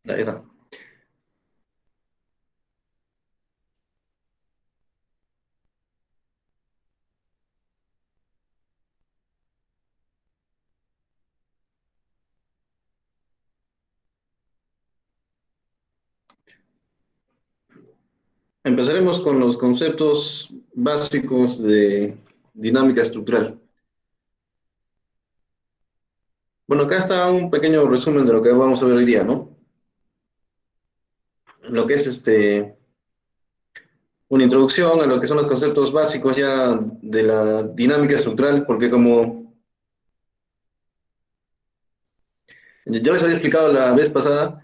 Ahí está. Empezaremos con los conceptos básicos de dinámica estructural. Bueno, acá está un pequeño resumen de lo que vamos a ver hoy día, ¿no? Lo que es una introducción a lo que son los conceptos básicos ya de la dinámica estructural, porque como ya les había explicado la vez pasada,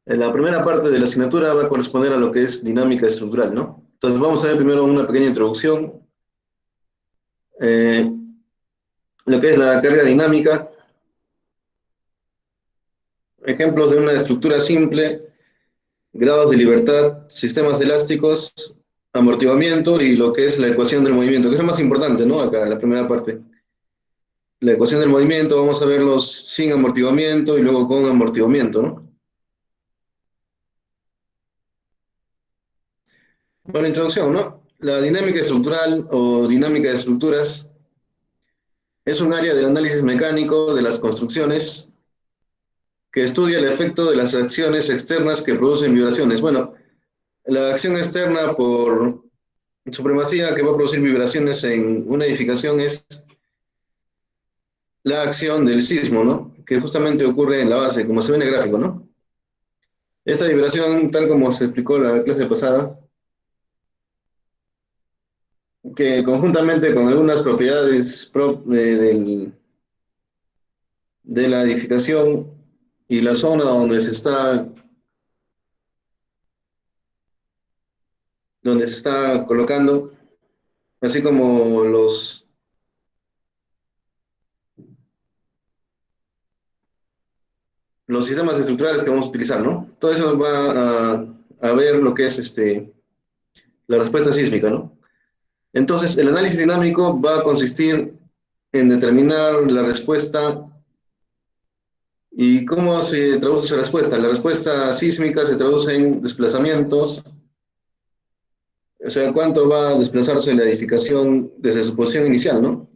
la primera parte de la asignatura va a corresponder a lo que es dinámica estructural, ¿no? Entonces vamos a ver primero una pequeña introducción, eh, lo que es la carga dinámica, ejemplos de una estructura simple, grados de libertad, sistemas elásticos, amortiguamiento y lo que es la ecuación del movimiento, que es lo más importante, ¿no? Acá, la primera parte. La ecuación del movimiento, vamos a verlos sin amortiguamiento y luego con amortiguamiento, ¿no? Bueno, introducción, ¿no? La dinámica estructural o dinámica de estructuras es un área del análisis mecánico de las construcciones que estudia el efecto de las acciones externas que producen vibraciones. Bueno, la acción externa por supremacía que va a producir vibraciones en una edificación es la acción del sismo, ¿no? Que justamente ocurre en la base, como se ve en el gráfico, ¿no? Esta vibración, tal como se explicó en la clase pasada, que conjuntamente con algunas propiedades de la edificación y la zona donde se está colocando, así como los sistemas estructurales que vamos a utilizar, ¿no? Todo eso va a ver lo que es la respuesta sísmica, ¿no? Entonces, el análisis dinámico va a consistir en determinar la respuesta y cómo se traduce esa respuesta. La respuesta sísmica se traduce en desplazamientos, o sea, cuánto va a desplazarse la edificación desde su posición inicial, ¿no?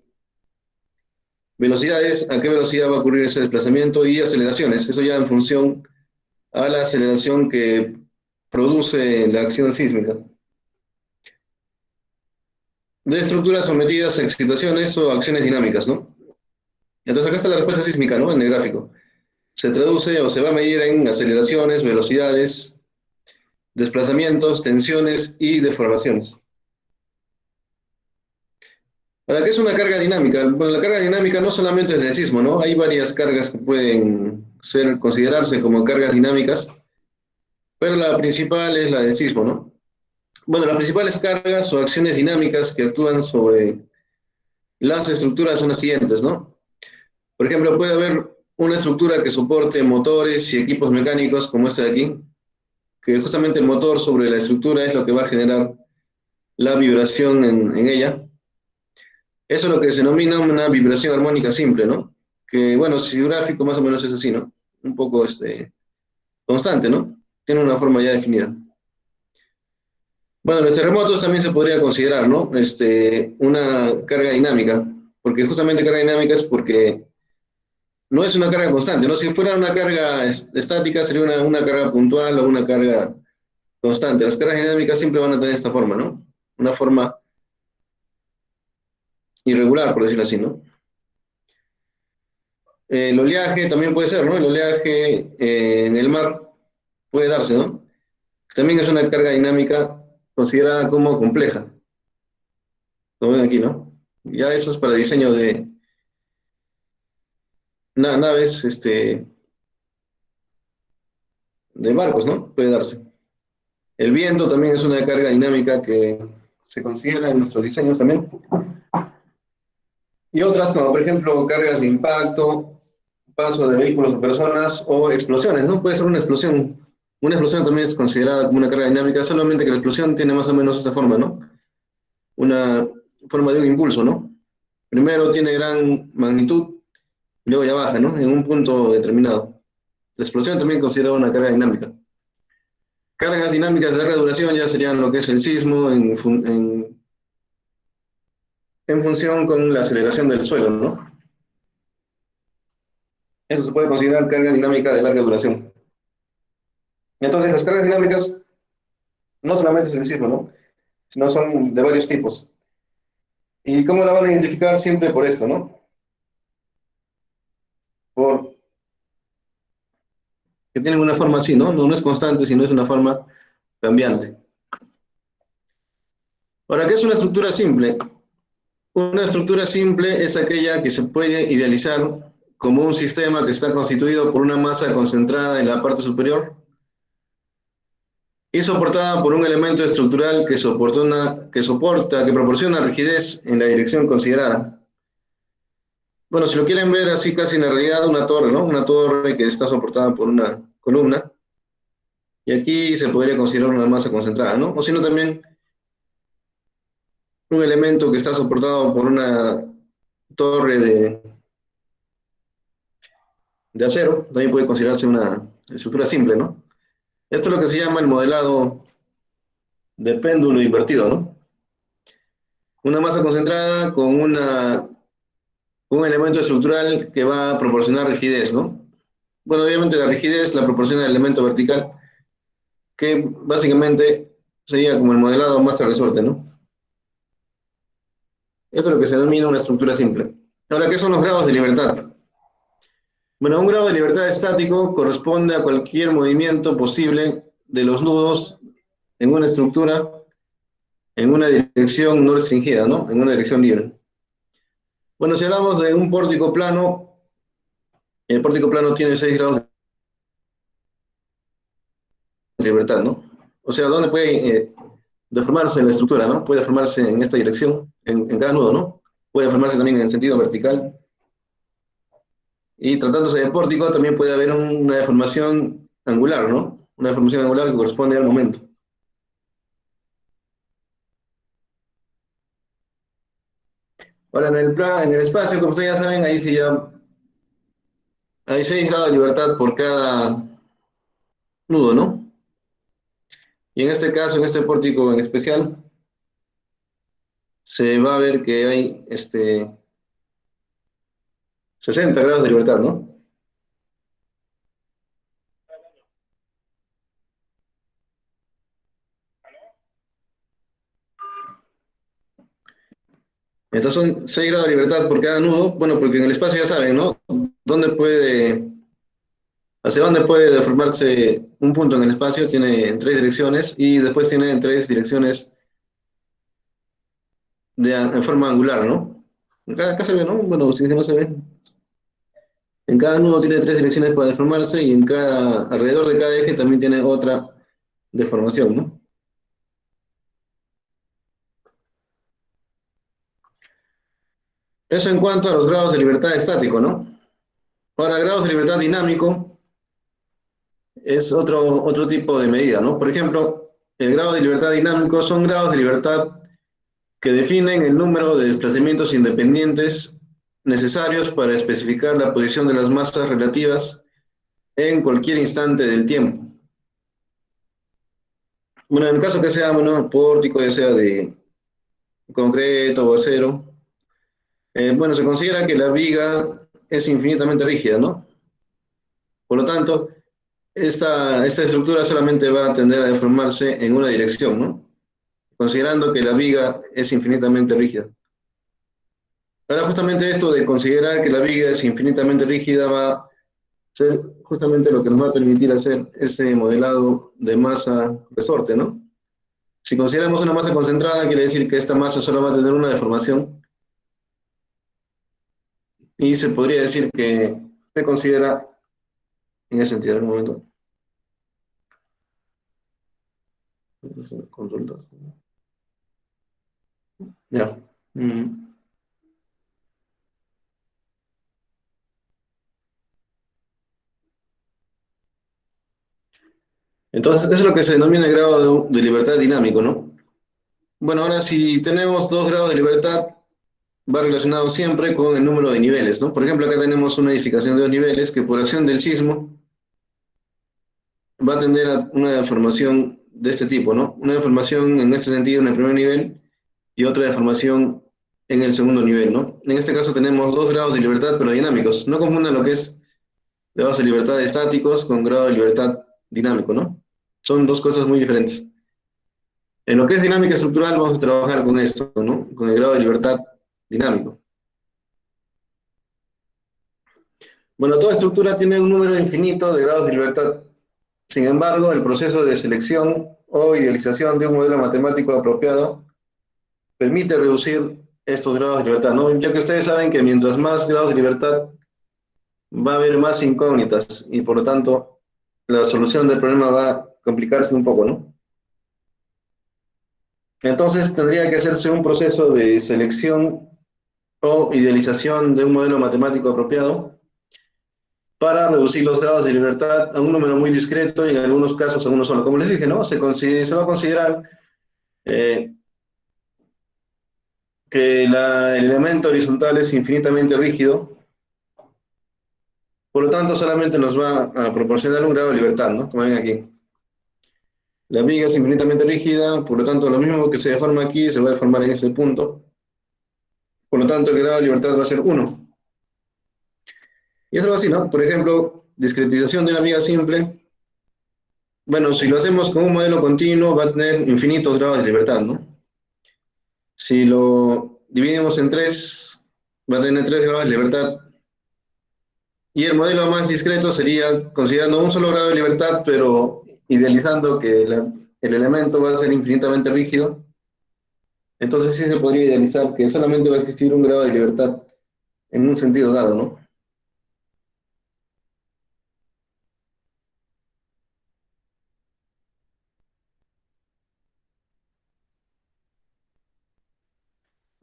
Velocidades, a qué velocidad va a ocurrir ese desplazamiento y aceleraciones, eso ya en función a la aceleración que produce la acción sísmica. De estructuras sometidas a excitaciones o acciones dinámicas, ¿no? Entonces acá está la respuesta sísmica, ¿no? En el gráfico. Se traduce o se va a medir en aceleraciones, velocidades, desplazamientos, tensiones y deformaciones. Ahora, ¿qué es una carga dinámica? Bueno, la carga dinámica no solamente es el sismo, ¿no? Hay varias cargas que pueden considerarse como cargas dinámicas, pero la principal es la del sismo, ¿no? Bueno, las principales cargas o acciones dinámicas que actúan sobre las estructuras son las siguientes, ¿no? Por ejemplo, puede haber una estructura que soporte motores y equipos mecánicos, como este de aquí, que justamente el motor sobre la estructura es lo que va a generar la vibración en ella. Eso es lo que se denomina una vibración armónica simple, ¿no? Que, bueno, si gráfico más o menos es así, ¿no? Un poco constante, ¿no? Tiene una forma ya definida. Bueno, los terremotos también se podría considerar, ¿no? Una carga dinámica, porque justamente carga dinámica es porque no es una carga constante, ¿no? Si fuera una carga estática sería una carga puntual o una carga constante. Las cargas dinámicas siempre van a tener esta forma, ¿no? Una forma irregular, por decirlo así, ¿no? El oleaje también puede ser, ¿no? El oleaje en el mar puede darse, ¿no? También es una carga dinámica considerada como compleja, como ven aquí, ¿no? Ya eso es para diseño de naves, de barcos, ¿no? Puede darse. El viento también es una carga dinámica que se considera en nuestros diseños también. Y otras, como por ejemplo cargas de impacto, paso de vehículos o personas o explosiones, ¿no? Puede ser una explosión. Una explosión también es considerada como una carga dinámica, solamente que la explosión tiene más o menos esta forma, ¿no? Una forma de un impulso, ¿no? Primero tiene gran magnitud, luego ya baja, ¿no? En un punto determinado. La explosión también considerada una carga dinámica. Cargas dinámicas de larga duración ya serían lo que es el sismo en función con la aceleración del suelo, ¿no? Eso se puede considerar carga dinámica de larga duración. Entonces, las cargas dinámicas no solamente es el sismo, ¿no? Sino son de varios tipos. ¿Y cómo la van a identificar? Siempre por esto, ¿no? Por que tienen una forma así, ¿no? No es constante, sino es una forma cambiante. Ahora, ¿qué es una estructura simple? Una estructura simple es aquella que se puede idealizar como un sistema que está constituido por una masa concentrada en la parte superior y soportada por un elemento estructural que proporciona rigidez en la dirección considerada. Bueno, si lo quieren ver así casi en la realidad, una torre, ¿no? Una torre que está soportada por una columna, y aquí se podría considerar una masa concentrada, ¿no? O si no, también un elemento que está soportado por una torre de acero, también puede considerarse una estructura simple, ¿no? Esto es lo que se llama el modelado de péndulo invertido, ¿no? Una masa concentrada con un elemento estructural que va a proporcionar rigidez, ¿no? Bueno, obviamente la rigidez la proporciona el elemento vertical, que básicamente sería como el modelado masa resorte, ¿no? Esto es lo que se denomina una estructura simple. Ahora, ¿qué son los grados de libertad? Bueno, un grado de libertad estático corresponde a cualquier movimiento posible de los nudos en una estructura en una dirección no restringida, ¿no? En una dirección libre. Bueno, si hablamos de un pórtico plano, el pórtico plano tiene 6 grados de libertad, ¿no? O sea, ¿dónde puede deformarse la estructura, ¿no? Puede deformarse en esta dirección, en cada nudo, ¿no? Puede deformarse también en el sentido vertical. Y tratándose de pórtico, también puede haber una deformación angular, ¿no? Una deformación angular que corresponde al momento. Ahora, en el espacio, como ustedes ya saben, ahí sí ya hay 6 grados de libertad por cada nudo, ¿no? Y en este caso, en este pórtico en especial, se va a ver que hay 60 grados de libertad, ¿no? Entonces son 6 grados de libertad por cada nudo, bueno, porque en el espacio ya saben, ¿no? ¿Dónde puede, hacia dónde puede deformarse un punto en el espacio? Tiene en 3 direcciones y después tiene en 3 direcciones en forma angular, ¿no? Acá se ve, ¿no? Bueno, si es que no se ve. En cada nudo tiene 3 direcciones para deformarse y alrededor de cada eje también tiene otra deformación, ¿no? Eso en cuanto a los grados de libertad estático, ¿no? Ahora, grados de libertad dinámico es otro tipo de medida, ¿no? Por ejemplo, el grado de libertad dinámico son grados de libertad que definen el número de desplazamientos independientes necesarios para especificar la posición de las masas relativas en cualquier instante del tiempo. Bueno, en el caso que sea, bueno, pórtico, ya sea de concreto o acero, bueno, se considera que la viga es infinitamente rígida, ¿no? Por lo tanto, esta estructura solamente va a tender a deformarse en una dirección, ¿no? Considerando que la viga es infinitamente rígida. Ahora, justamente esto de considerar que la viga es infinitamente rígida va a ser justamente lo que nos va a permitir hacer ese modelado de masa resorte, ¿no? Si consideramos una masa concentrada, quiere decir que esta masa solo va a tener una deformación y se podría decir que se considera en ese sentido. En un momento. Control 2. Ya. Mm. Entonces, eso es lo que se denomina el grado de libertad dinámico, ¿no? Bueno, ahora si tenemos 2 grados de libertad, va relacionado siempre con el número de niveles, ¿no? Por ejemplo, acá tenemos una edificación de 2 niveles que por acción del sismo va a tener a una deformación de este tipo, ¿no? Una deformación en este sentido en el primer nivel y otra deformación en el segundo nivel, ¿no? En este caso tenemos dos grados de libertad, pero dinámicos. No confundan lo que es grados de libertad estáticos con grado de libertad dinámico, ¿no? Son dos cosas muy diferentes. En lo que es dinámica estructural vamos a trabajar con esto, ¿no? Con el grado de libertad dinámico. Bueno, toda estructura tiene un número infinito de grados de libertad. Sin embargo, el proceso de selección o idealización de un modelo matemático apropiado permite reducir estos grados de libertad, ¿no? Ya que ustedes saben que mientras más grados de libertad va a haber más incógnitas y por lo tanto la solución del problema va a complicarse un poco, ¿no? Entonces tendría que hacerse un proceso de selección o idealización de un modelo matemático apropiado para reducir los grados de libertad a un número muy discreto y en algunos casos a uno solo. Como les dije, ¿no? Se va a considerar eh, que el elemento horizontal es infinitamente rígido, por lo tanto solamente nos va a proporcionar un grado de libertad, ¿no? Como ven aquí. La viga es infinitamente rígida, por lo tanto lo mismo que se deforma aquí se va a deformar en este punto, por lo tanto el grado de libertad va a ser 1. Y es algo así, ¿no? Por ejemplo, discretización de una viga simple. Bueno, si lo hacemos con un modelo continuo va a tener infinitos grados de libertad, ¿no? Si lo dividimos en 3, va a tener 3 grados de libertad. Y el modelo más discreto sería considerando un solo grado de libertad, pero idealizando que el elemento va a ser infinitamente rígido. Entonces sí se podría idealizar que solamente va a existir un grado de libertad en un sentido dado, ¿no?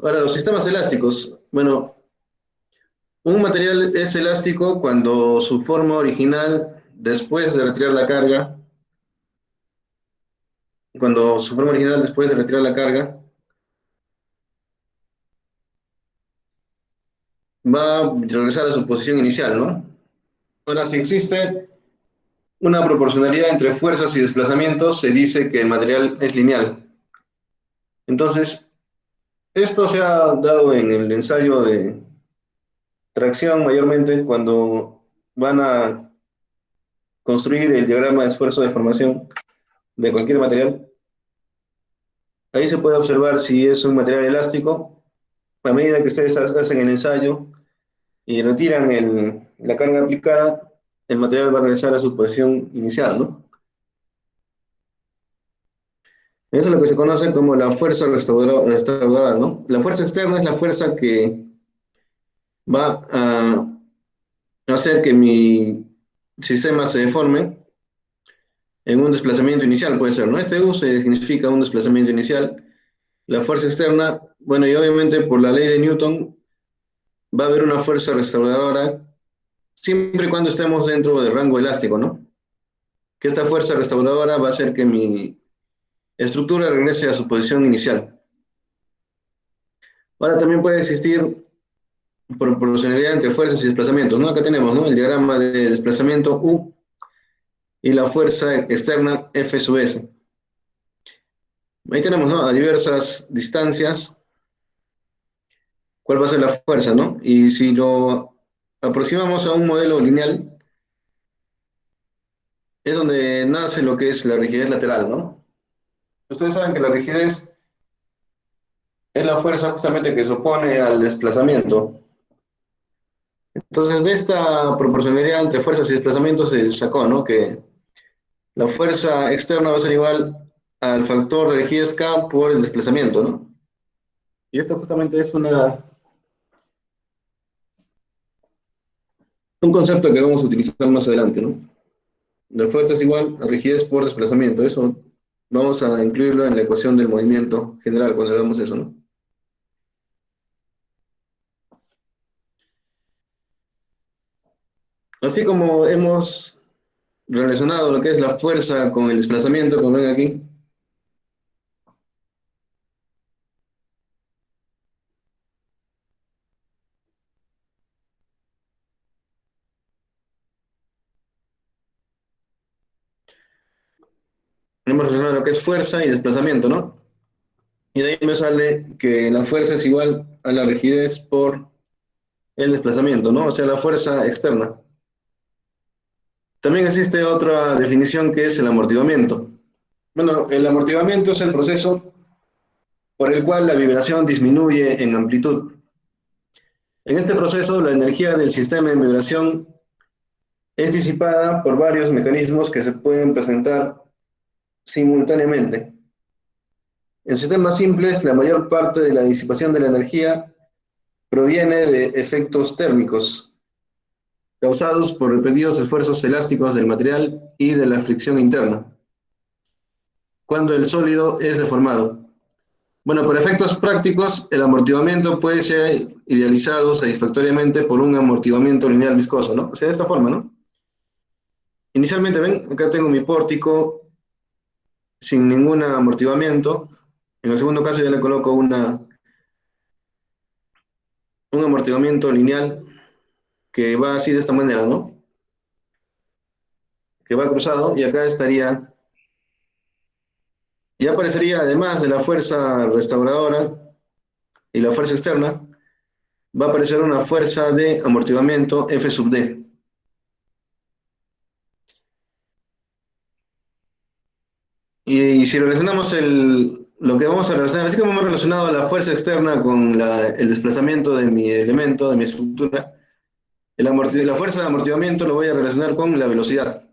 Ahora, los sistemas elásticos. Bueno, un material es elástico cuando su forma original, después de retirar la carga, cuando su forma original después de retirar la carga, va a regresar a su posición inicial, ¿no? Ahora, si existe una proporcionalidad entre fuerzas y desplazamientos, se dice que el material es lineal. Entonces, esto se ha dado en el ensayo de tracción mayormente cuando van a construir el diagrama de esfuerzo de formación de cualquier material. Ahí se puede observar si es un material elástico. A medida que ustedes hacen el ensayo y retiran la carga aplicada, el material va a regresar a su posición inicial, ¿no? Eso es lo que se conoce como la fuerza restauradora, ¿no? La fuerza externa es la fuerza que va a hacer que mi sistema se deforme en un desplazamiento inicial, puede ser, ¿no? Este U significa un desplazamiento inicial. La fuerza externa, bueno, y obviamente por la ley de Newton va a haber una fuerza restauradora siempre y cuando estemos dentro del rango elástico, ¿no? Que esta fuerza restauradora va a hacer que mi estructura regrese a su posición inicial. Ahora también puede existir proporcionalidad entre fuerzas y desplazamientos, ¿no? Acá tenemos, ¿no? El diagrama de desplazamiento U y la fuerza externa F sub S. Ahí tenemos, ¿no? A diversas distancias, cuál va a ser la fuerza, ¿no? Y si lo aproximamos a un modelo lineal, es donde nace lo que es la rigidez lateral, ¿no? Ustedes saben que la rigidez es la fuerza justamente que se opone al desplazamiento. Entonces, de esta proporcionalidad entre fuerzas y desplazamientos se sacó, ¿no? Que la fuerza externa va a ser igual al factor de rigidez K por el desplazamiento, ¿no? Y esto justamente es un concepto que vamos a utilizar más adelante, ¿no? La fuerza es igual a rigidez por desplazamiento. Eso vamos a incluirlo en la ecuación del movimiento general cuando hagamos eso, ¿no? Así como hemos relacionado lo que es la fuerza con el desplazamiento, como ven aquí, hemos relacionado lo que es fuerza y desplazamiento, ¿no? Y de ahí me sale que la fuerza es igual a la rigidez por el desplazamiento, ¿no? O sea, la fuerza externa. También existe otra definición que es el amortiguamiento. Bueno, el amortiguamiento es el proceso por el cual la vibración disminuye en amplitud. En este proceso, la energía del sistema en vibración es disipada por varios mecanismos que se pueden presentar simultáneamente. En sistemas simples, la mayor parte de la disipación de la energía proviene de efectos térmicos, causados por repetidos esfuerzos elásticos del material y de la fricción interna, cuando el sólido es deformado. Bueno, por efectos prácticos, el amortiguamiento puede ser idealizado satisfactoriamente por un amortiguamiento lineal viscoso, ¿no? O sea, de esta forma, ¿no? Inicialmente, ven, acá tengo mi pórtico sin ningún amortiguamiento. En el segundo caso ya le coloco un amortiguamiento lineal que va así de esta manera, ¿no? Que va cruzado y acá estaría, ya aparecería además de la fuerza restauradora y la fuerza externa, va a aparecer una fuerza de amortiguamiento F sub D. Y si relacionamos lo que vamos a relacionar, así como hemos relacionado la fuerza externa con el desplazamiento de mi elemento, de mi estructura, la fuerza de amortiguamiento lo voy a relacionar con la velocidad.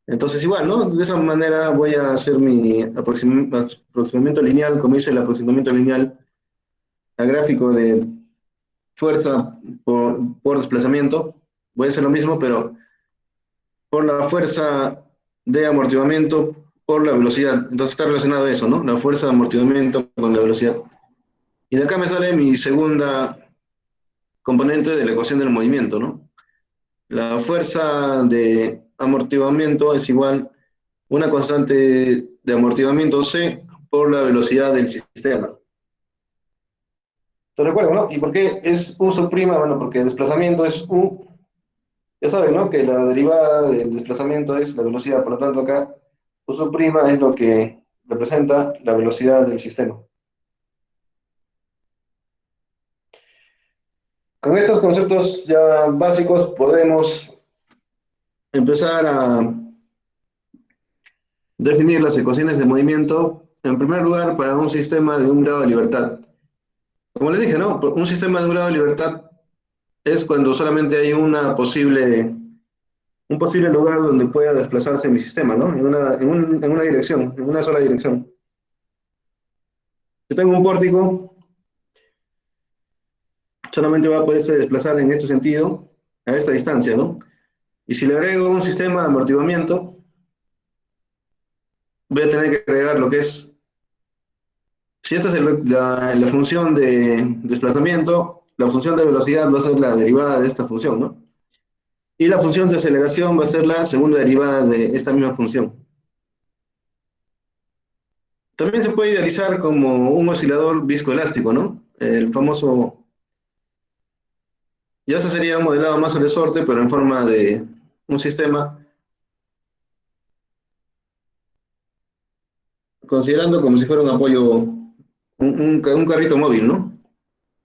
Entonces igual, ¿no? De esa manera voy a hacer mi aproximamiento lineal, como dice el aproximamiento lineal a gráfico de fuerza por desplazamiento. Voy a hacer lo mismo, pero por la fuerza de amortiguamiento por la velocidad. Entonces está relacionado eso, ¿no? La fuerza de amortiguamiento con la velocidad. Y de acá me sale mi segunda componente de la ecuación del movimiento, ¿no? La fuerza de amortiguamiento es igual a una constante de amortiguamiento C por la velocidad del sistema. ¿Te recuerdas, no? ¿Y por qué es U sub prima? Bueno, porque desplazamiento es U. Ya saben, ¿no? Que la derivada del desplazamiento es la velocidad. Por lo tanto, acá U sub prima es lo que representa la velocidad del sistema. Con estos conceptos ya básicos podemos empezar a definir las ecuaciones de movimiento, en primer lugar, para un sistema de un grado de libertad. Como les dije, ¿no? Un sistema de un grado de libertad es cuando solamente hay un posible lugar donde pueda desplazarse mi sistema, ¿no? En una dirección, en una sola dirección. Si tengo un pórtico, solamente va a poderse desplazar en este sentido, a esta distancia, ¿no? Y si le agrego un sistema de amortiguamiento, voy a tener que agregar lo que es, si esta es la función de desplazamiento, la función de velocidad va a ser la derivada de esta función, ¿no? Y la función de aceleración va a ser la segunda derivada de esta misma función. También se puede idealizar como un oscilador viscoelástico, ¿no? El famoso, ya eso sería un modelado más al resorte, pero en forma de un sistema, considerando como si fuera un apoyo, un carrito móvil, ¿no?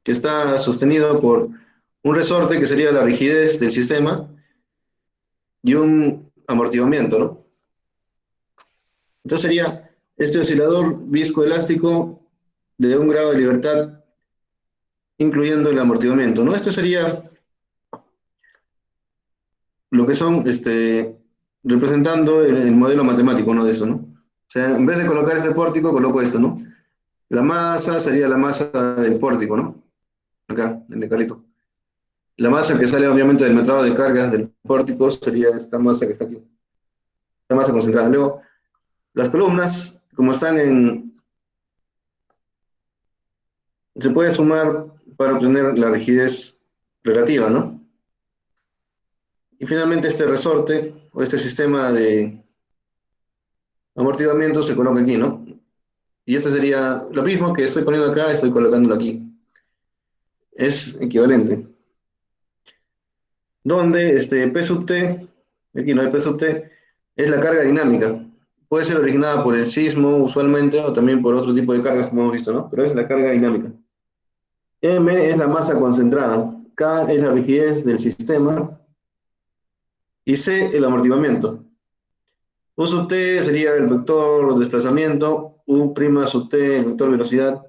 Que está sostenido por un resorte que sería la rigidez del sistema y un amortiguamiento, ¿no? Entonces sería este oscilador viscoelástico de un grado de libertad, incluyendo el amortiguamiento, ¿no? Esto sería lo que son, representando el modelo matemático, ¿no? De eso, ¿no? O sea, en vez de colocar ese pórtico, coloco esto, ¿no? La masa sería la masa del pórtico, ¿no? Acá, en el carrito. La masa que sale obviamente del metrado de cargas del pórtico sería esta masa que está aquí, esta masa concentrada. Luego, las columnas, como están se puede sumar para obtener la rigidez relativa, ¿no? Y finalmente este resorte o este sistema de amortiguamiento se coloca aquí, ¿no? Y esto sería lo mismo que estoy poniendo acá, estoy colocándolo aquí. Es equivalente. Donde P sub T, aquí no hay P sub T, es la carga dinámica. puede ser originada por el sismo usualmente o también por otro tipo de cargas como hemos visto, ¿no? Pero es la carga dinámica. M es la masa concentrada, K es la rigidez del sistema y C el amortiguamiento. U sub t sería el vector desplazamiento, U' sub t el vector velocidad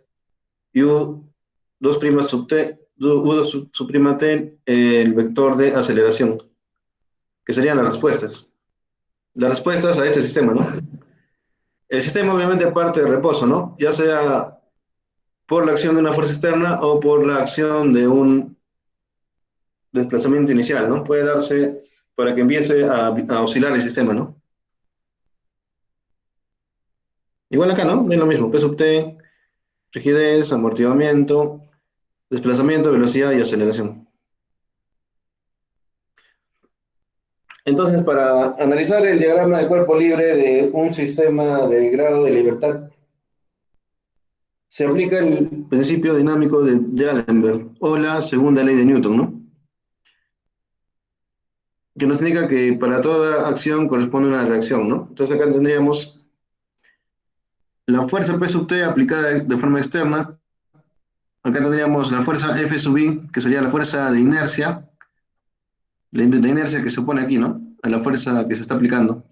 y U2' sub t, U2 sub prima t el vector de aceleración, que serían las respuestas a este sistema, ¿no? El sistema obviamente parte de reposo, ¿no? Ya sea por la acción de una fuerza externa o por la acción de un desplazamiento inicial, ¿no? Puede darse para que empiece a oscilar el sistema, ¿no? Igual acá, ¿no? Es lo mismo, P sub t, rigidez, amortiguamiento, desplazamiento, velocidad y aceleración. Entonces, para analizar el diagrama de cuerpo libre de un sistema de grado de libertad, se aplica el principio dinámico de D'Alembert o la segunda ley de Newton, ¿no? Que nos indica que para toda acción corresponde una reacción, ¿no? Entonces acá tendríamos la fuerza P sub t aplicada de forma externa. Acá tendríamos la fuerza F sub i, que sería la fuerza de inercia, la inercia que se opone aquí, ¿no? A la fuerza que se está aplicando.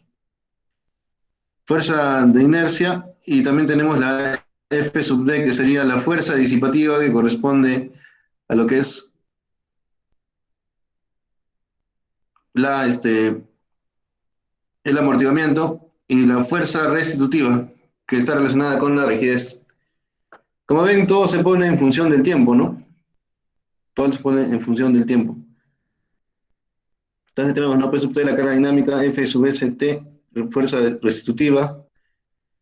Fuerza de inercia, y también tenemos la F sub d, que sería la fuerza disipativa que corresponde a lo que es el amortiguamiento, y la fuerza restitutiva, que está relacionada con la rigidez. Como ven, todo se pone en función del tiempo, ¿no? Todo se pone en función del tiempo. Entonces tenemos, ¿no? P sub t la carga dinámica, F sub s t, fuerza restitutiva,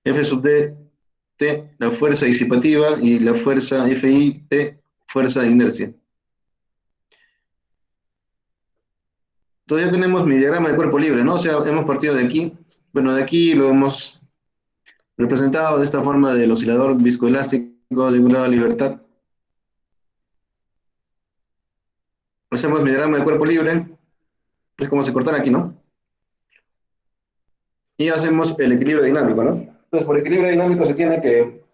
F sub d t, la fuerza disipativa, y la fuerza Fi t, fuerza de inercia. Entonces ya tenemos mi diagrama de cuerpo libre, ¿no? O sea, hemos partido de aquí. Bueno, de aquí lo hemos representado de esta forma del oscilador viscoelástico de un grado de libertad. Hacemos mi diagrama de cuerpo libre, es como se cortan aquí, ¿no? Y hacemos el equilibrio dinámico, ¿no? Entonces, por equilibrio dinámico se tiene que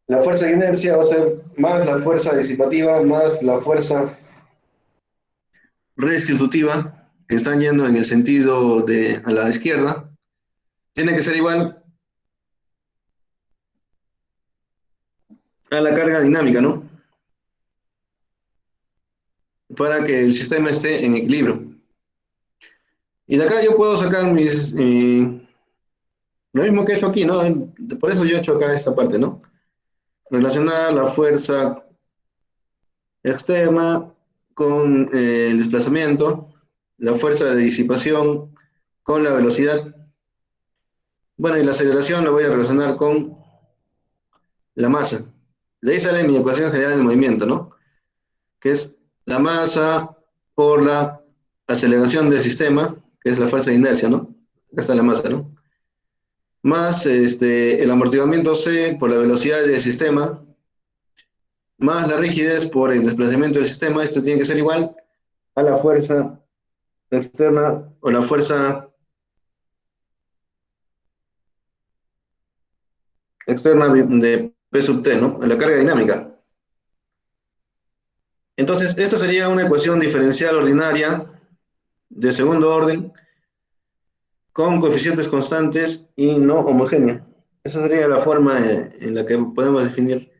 la fuerza de inercia va a ser más la fuerza disipativa más la fuerza restitutiva, que están yendo en el sentido de a la izquierda, tiene que ser igual a la carga dinámica, ¿no? Para que el sistema esté en equilibrio. Y de acá yo puedo sacar lo mismo que he hecho aquí, ¿no? Por eso yo he hecho acá esta parte, ¿no? Relacionar la fuerza externa con el desplazamiento, la fuerza de disipación con la velocidad. Bueno, y la aceleración lo voy a relacionar con la masa. De ahí sale mi ecuación general del movimiento, ¿no? Que es la masa por la aceleración del sistema, que es la fuerza de inercia, ¿no? Acá está la masa, ¿no? Más el amortiguamiento C por la velocidad del sistema, más la rigidez por el desplazamiento del sistema. Esto tiene que ser igual a la fuerza externa o la fuerza externa de P sub t, ¿no? A la carga dinámica. Entonces, esta sería una ecuación diferencial ordinaria de segundo orden con coeficientes constantes y no homogénea. Esa sería la forma en la que podemos definir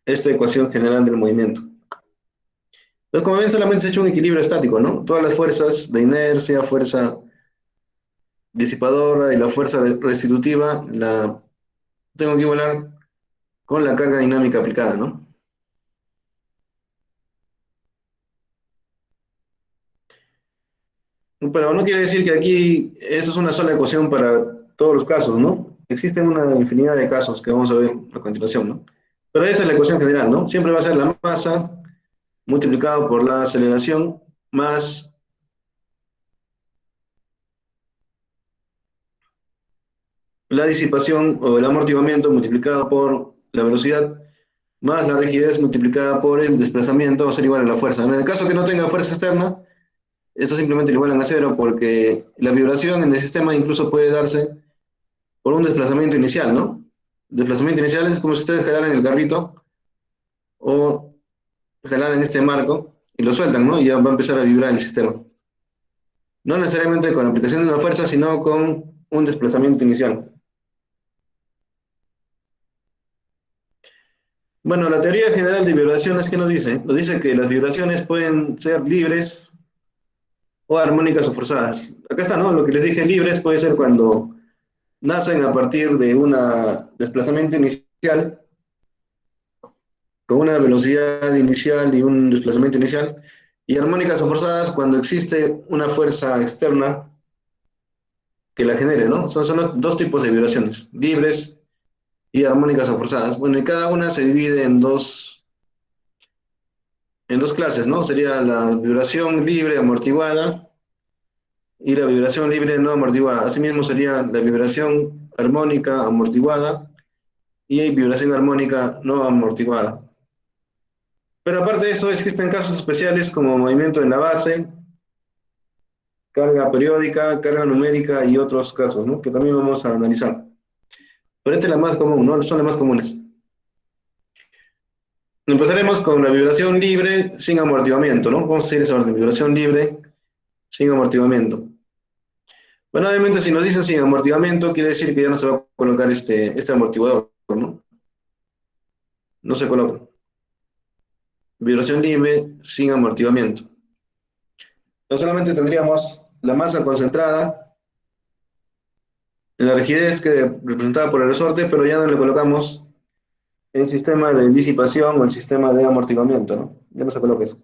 esta ecuación general del movimiento. Entonces, como ven, solamente se ha hecho un equilibrio estático, ¿no? Todas las fuerzas de inercia, fuerza disipadora y la fuerza restitutiva la tengo que igualar con la carga dinámica aplicada, ¿no? Pero no quiere decir que aquí esa es una sola ecuación para todos los casos, ¿no? Existen una infinidad de casos que vamos a ver a continuación, ¿no? Pero esta es la ecuación general, ¿no? Siempre va a ser la masa multiplicado por la aceleración más la disipación o el amortiguamiento multiplicado por la velocidad más la rigidez multiplicada por el desplazamiento va a ser igual a la fuerza. En el caso que no tenga fuerza externa, esto simplemente lo igualan a cero porque la vibración en el sistema incluso puede darse por un desplazamiento inicial, ¿no? Desplazamiento inicial es como si ustedes jalaran el carrito o jalaran este marco y lo sueltan, ¿no? Y ya va a empezar a vibrar el sistema. No necesariamente con la aplicación de una fuerza, sino con un desplazamiento inicial. Bueno, la teoría general de vibraciones, ¿qué nos dice? Nos dice que las vibraciones pueden ser libres o armónicas o forzadas. Acá está, ¿no? Lo que les dije, libres puede ser cuando nacen a partir de un desplazamiento inicial, con una velocidad inicial y un desplazamiento inicial, y armónicas o forzadas cuando existe una fuerza externa que la genere, ¿no? Son los dos tipos de vibraciones, libres y armónicas o forzadas. Bueno, y cada una se divide en dos clases, ¿no? Sería la vibración libre amortiguada y la vibración libre no amortiguada. Asimismo sería la vibración armónica amortiguada y vibración armónica no amortiguada. Pero aparte de eso, existen casos especiales como movimiento en la base, carga periódica, carga numérica y otros casos, ¿no? Que también vamos a analizar. Pero esta es la más común, ¿no? Son las más comunes. Empezaremos con la vibración libre sin amortiguamiento, ¿no? Vamos a hacer esa orden, vibración libre sin amortiguamiento. Bueno, obviamente si nos dicen sin amortiguamiento, quiere decir que ya no se va a colocar este amortiguador, ¿no? No se coloca. Vibración libre sin amortiguamiento. No solamente tendríamos la masa concentrada en la rigidez que representada por el resorte, pero ya no le colocamos el sistema de disipación o el sistema de amortiguamiento, ¿no? Ya no se coloca eso.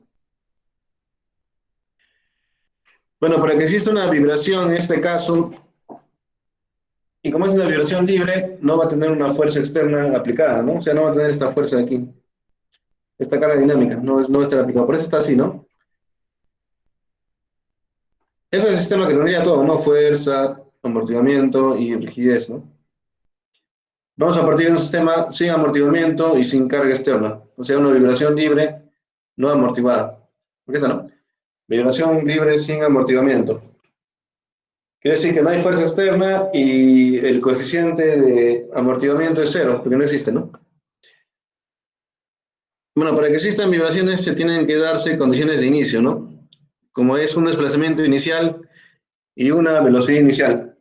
Bueno, para que exista una vibración en este caso, y como es una vibración libre, no va a tener una fuerza externa aplicada, ¿no? O sea, no va a tener esta fuerza de aquí, esta carga dinámica, no va a estar aplicada. Por eso está así, ¿no? Ese es el sistema que tendría todo, ¿no? Fuerza, amortiguamiento y rigidez, ¿no? Vamos a partir de un sistema sin amortiguamiento y sin carga externa, o sea, una vibración libre no amortiguada. ¿Por qué está, no? Vibración libre sin amortiguamiento. Quiere decir que no hay fuerza externa y el coeficiente de amortiguamiento es cero, porque no existe, ¿no? Bueno, para que existan vibraciones se tienen que darse condiciones de inicio, ¿no? Como es un desplazamiento inicial y una velocidad inicial.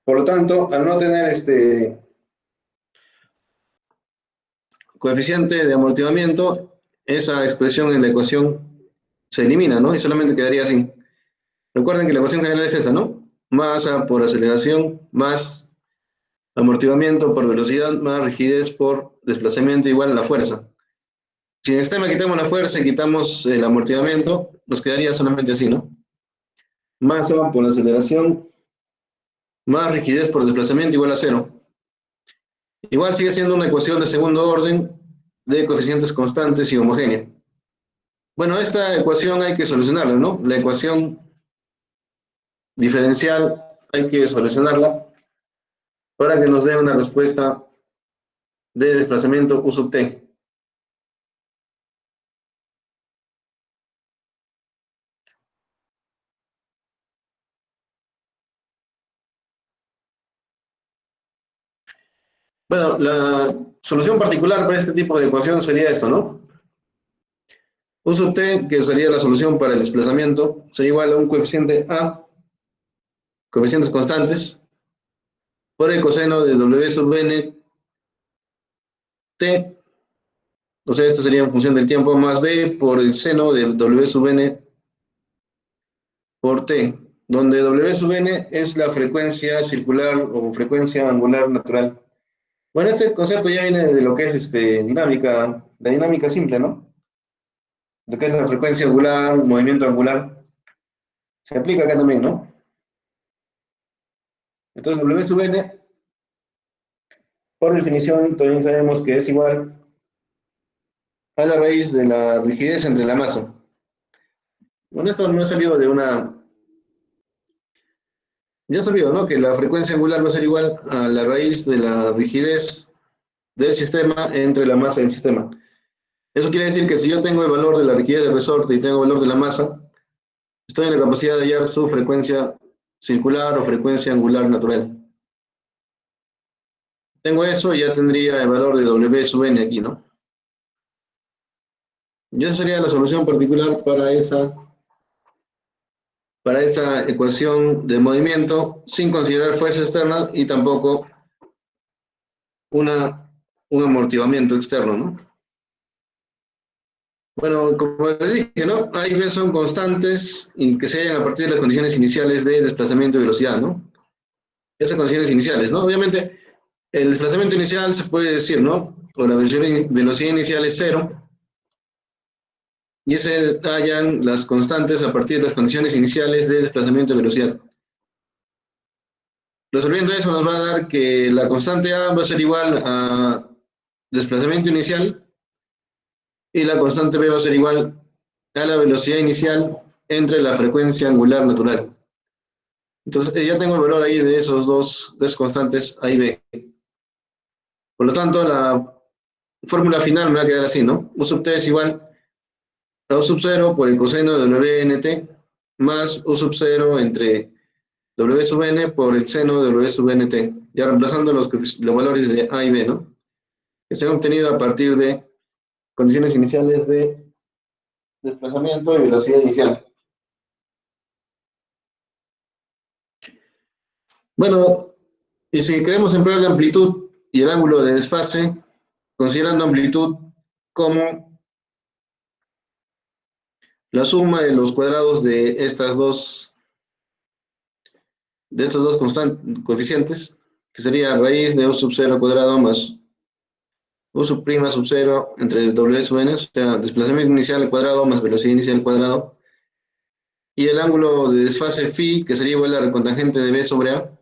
Por lo tanto, al no tener este coeficiente de amortiguamiento, esa expresión en la ecuación se elimina, ¿no? Y solamente quedaría así. Recuerden que la ecuación general es esa, ¿no? Masa por aceleración más amortiguamiento por velocidad más rigidez por desplazamiento igual a la fuerza. Si en el sistema quitamos la fuerza y quitamos el amortiguamiento, nos quedaría solamente así, ¿no? Masa por aceleración más rigidez por desplazamiento igual a cero. Igual sigue siendo una ecuación de segundo orden de coeficientes constantes y homogénea. Bueno, esta ecuación hay que solucionarla, ¿no? La ecuación diferencial hay que solucionarla para que nos dé una respuesta de desplazamiento U sub t. Bueno, la solución particular para este tipo de ecuación sería esto, ¿no? U sub t, que sería la solución para el desplazamiento, sería igual a un coeficiente A, coeficientes constantes, por el coseno de W sub n t, o sea, esto sería en función del tiempo, más B por el seno de W sub n por t, donde W sub n es la frecuencia circular o frecuencia angular natural. Bueno, este concepto ya viene de lo que es dinámica, la dinámica simple, ¿no? Lo que es la frecuencia angular, movimiento angular, se aplica acá también, ¿no? Entonces W sub n, por definición, también sabemos que es igual a la raíz de la rigidez entre la masa. Bueno, esto no ha salido de una... Ya salió, ¿no? Que la frecuencia angular va a ser igual a la raíz de la rigidez del sistema entre la masa y el sistema. Eso quiere decir que si yo tengo el valor de la rigidez del resorte y tengo el valor de la masa, estoy en la capacidad de hallar su frecuencia circular o frecuencia angular natural. Tengo eso y ya tendría el valor de W sub n aquí, ¿no? Y esa sería la solución particular para esa ecuación de movimiento, sin considerar fuerza externa y tampoco un amortiguamiento externo, ¿no? Bueno, como les dije, ¿no? A y B son constantes y que se hallan a partir de las condiciones iniciales de desplazamiento y velocidad, ¿no? Esas condiciones iniciales, ¿no? Obviamente, el desplazamiento inicial se puede decir, ¿no? O la velocidad inicial es cero, y se hallan las constantes a partir de las condiciones iniciales de desplazamiento y velocidad. Resolviendo eso nos va a dar que la constante A va a ser igual a desplazamiento inicial y la constante B va a ser igual a la velocidad inicial entre la frecuencia angular natural. Entonces ya tengo el valor ahí de esos dos constantes A y B. Por lo tanto, la fórmula final me va a quedar así, ¿no? U sub t es igual a U sub 0 por el coseno de WNT más U sub 0 entre W sub n por el seno de W sub nt, ya reemplazando los valores de A y B, ¿no? Que se han obtenido a partir de condiciones iniciales de desplazamiento y velocidad inicial. Bueno, y si queremos emplear la amplitud y el ángulo de desfase, considerando amplitud como la suma de los cuadrados de estos dos coeficientes, que sería raíz de U sub 0 cuadrado más U sub prima sub 0 entre W sub n, o sea, desplazamiento inicial al cuadrado más velocidad inicial al cuadrado, y el ángulo de desfase phi, que sería igual a la cotangente de B sobre A.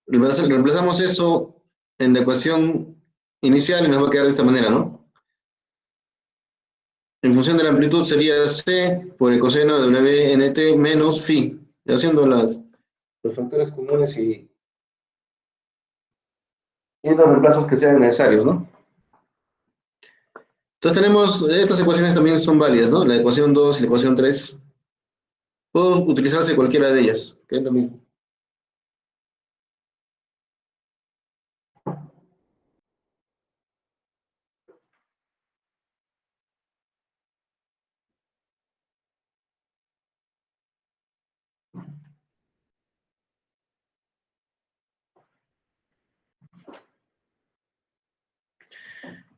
Reemplazamos eso en la ecuación inicial y nos va a quedar de esta manera, ¿no? En función de la amplitud sería C por el coseno de WNT menos phi, haciendo los factores comunes y los reemplazos que sean necesarios, ¿no? Entonces tenemos, estas ecuaciones también son válidas, ¿no? La ecuación 2 y la ecuación 3. Puedo utilizarse cualquiera de ellas, que es lo mismo.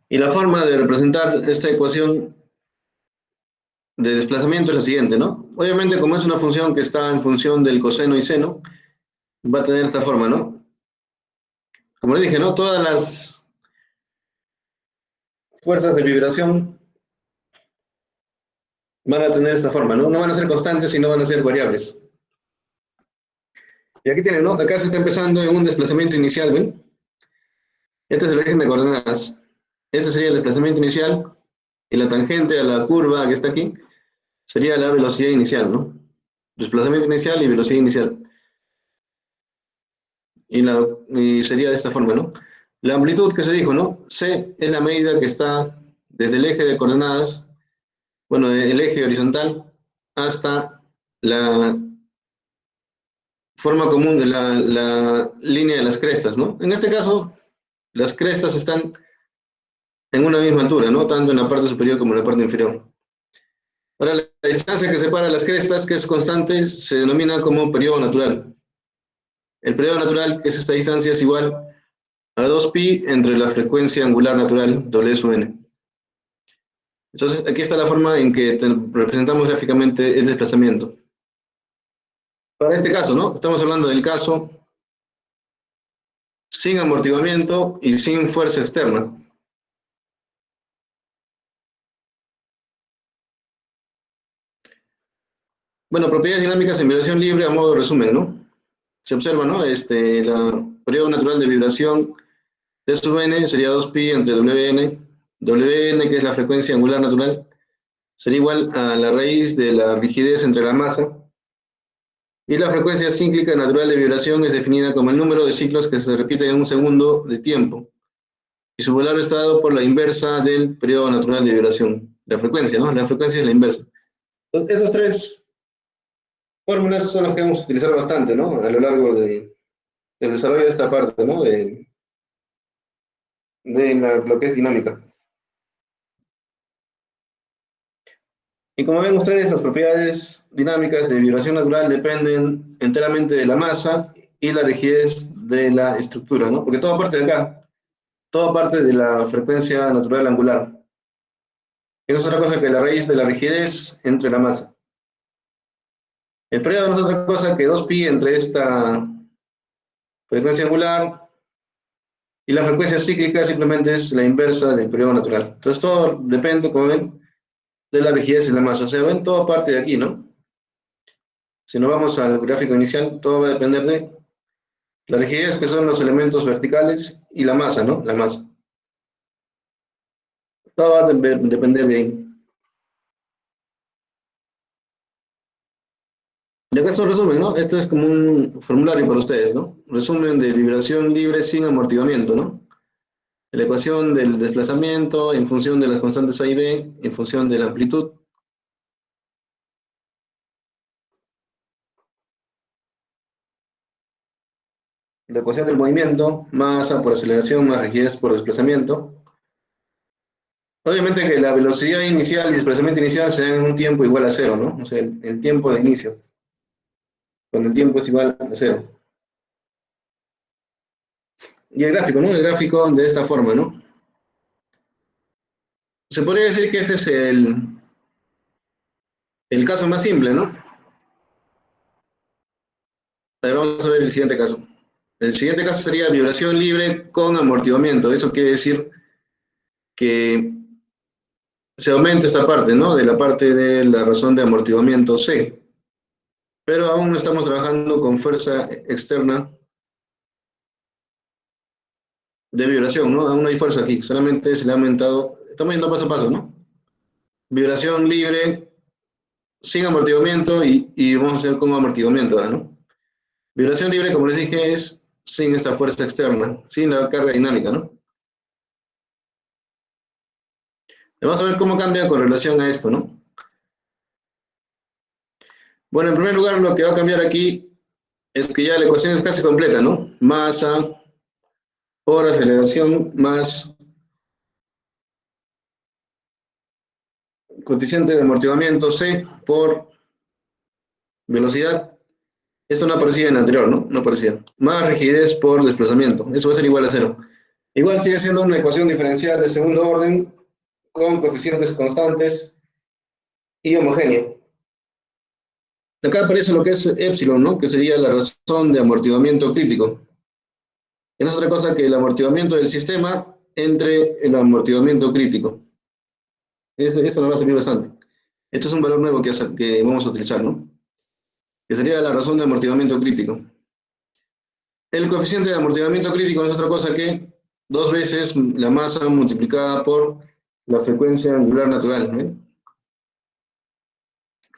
Y la forma de representar esta ecuación de desplazamiento es la siguiente, ¿no? Obviamente, como es una función que está en función del coseno y seno, va a tener esta forma, ¿no? Como le dije, ¿no? Todas las fuerzas de vibración van a tener esta forma, ¿no? No van a ser constantes, sino van a ser variables. Y aquí tienen, ¿no? Acá se está empezando en un desplazamiento inicial, ¿ven? Este es el origen de coordenadas. Este sería el desplazamiento inicial, y la tangente a la curva que está aquí sería la velocidad inicial, ¿no? Desplazamiento inicial y velocidad inicial. Y sería de esta forma, ¿no? La amplitud que se dijo, ¿no? C es la medida que está desde el eje de coordenadas, bueno, el eje horizontal, hasta la forma común de la línea de las crestas, ¿no? En este caso, las crestas están en una misma altura, ¿no? Tanto en la parte superior como en la parte inferior. Ahora, la distancia que separa las crestas, que es constante, se denomina como periodo natural. El periodo natural, que es esta distancia, es igual a 2pi entre la frecuencia angular natural, W sub n. Entonces, aquí está la forma en que representamos gráficamente el desplazamiento. Para este caso, ¿no? Estamos hablando del caso sin amortiguamiento y sin fuerza externa. Bueno, propiedades dinámicas en vibración libre a modo de resumen, ¿no? Se observa, ¿no? La periodo natural de vibración T sub n sería 2pi entre Wn. Wn, que es la frecuencia angular natural, sería igual a la raíz de la rigidez entre la masa. Y la frecuencia cíclica natural de vibración es definida como el número de ciclos que se repiten en un segundo de tiempo. Y su valor está dado por la inversa del periodo natural de vibración. La frecuencia, ¿no? La frecuencia es la inversa. Entonces, esos tres Fórmulas son las que vamos a utilizar bastante, ¿no? A lo largo del desarrollo de esta parte, ¿no? Lo que es dinámica. Y como ven ustedes, las propiedades dinámicas de vibración natural dependen enteramente de la masa y la rigidez de la estructura, ¿no? Porque todo parte de acá, todo parte de la frecuencia natural angular. Y no es otra cosa que la raíz de la rigidez entre la masa. El periodo no es otra cosa que 2pi entre esta frecuencia angular y la frecuencia cíclica simplemente es la inversa del periodo natural. Entonces todo depende, como ven, de la rigidez de la masa. O sea, ven toda parte de aquí, ¿no? Si nos vamos al gráfico inicial, todo va a depender de la rigidez, que son los elementos verticales, y la masa, ¿no? La masa. Todo va a depender de ahí. Y acá es un resumen, ¿no? Esto es como un formulario para ustedes, ¿no? Resumen de vibración libre sin amortiguamiento, ¿no? La ecuación del desplazamiento en función de las constantes A y B, en función de la amplitud. La ecuación del movimiento, masa por aceleración más rigidez por desplazamiento. Obviamente que la velocidad inicial y desplazamiento inicial se dan en un tiempo igual a cero, ¿no? O sea, el tiempo de inicio, cuando el tiempo es igual a cero. Y el gráfico, ¿no? El gráfico de esta forma, ¿no? Se podría decir que este es el caso más simple, ¿no? A ver, vamos a ver el siguiente caso. El siguiente caso sería vibración libre con amortiguamiento. Eso quiere decir que se aumenta esta parte, ¿no? De la parte de la razón de amortiguamiento C. Pero aún no estamos trabajando con fuerza externa de vibración, ¿no? Aún no hay fuerza aquí, solamente se le ha aumentado. Estamos yendo paso a paso, ¿no? Vibración libre sin amortiguamiento y vamos a hacer con amortiguamiento ahora, ¿no? Vibración libre, como les dije, es sin esta fuerza externa, sin la carga dinámica, ¿no? Vamos a ver cómo cambia con relación a esto, ¿no? Bueno, en primer lugar, lo que va a cambiar aquí es que ya la ecuación es casi completa, ¿no? Masa por aceleración más coeficiente de amortiguamiento C por velocidad. Esto no aparecía en el anterior, ¿no? No aparecía. Más rigidez por desplazamiento. Eso va a ser igual a cero. Igual sigue siendo una ecuación diferencial de segundo orden con coeficientes constantes y homogénea. Acá aparece lo que es epsilon, ¿no? Que sería la razón de amortiguamiento crítico. Que no es otra cosa que el amortiguamiento del sistema entre el amortiguamiento crítico. Eso nos va a servir bastante. Esto es un valor nuevo que vamos a utilizar, ¿no? Que sería la razón de amortiguamiento crítico. El coeficiente de amortiguamiento crítico no es otra cosa que 2 veces la masa multiplicada por la frecuencia angular natural, ¿eh?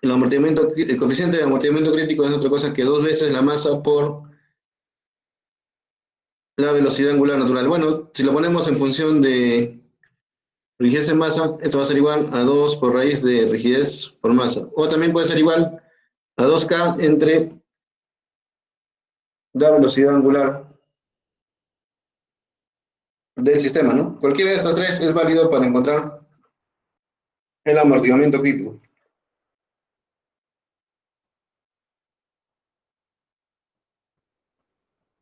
El coeficiente de amortiguamiento crítico no es otra cosa que 2 veces la masa por la velocidad angular natural. Bueno, si lo ponemos en función de rigidez en masa, esto va a ser igual a 2 por raíz de rigidez por masa. O también puede ser igual a 2K entre la velocidad angular del sistema, ¿no? Cualquiera de estas tres es válido para encontrar el amortiguamiento crítico.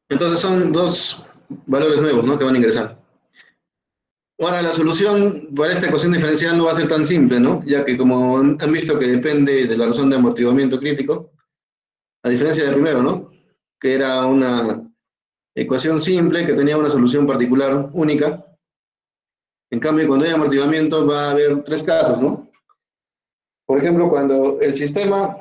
Entonces son dos valores nuevos, ¿no? Que van a ingresar. Ahora, la solución para esta ecuación diferencial no va a ser tan simple, ¿no? Ya que como han visto que depende de la razón de amortiguamiento crítico, a diferencia del primero, ¿no? Que era una ecuación simple que tenía una solución particular única. En cambio, cuando hay amortiguamiento va a haber tres casos, ¿no? Por ejemplo, cuando el sistema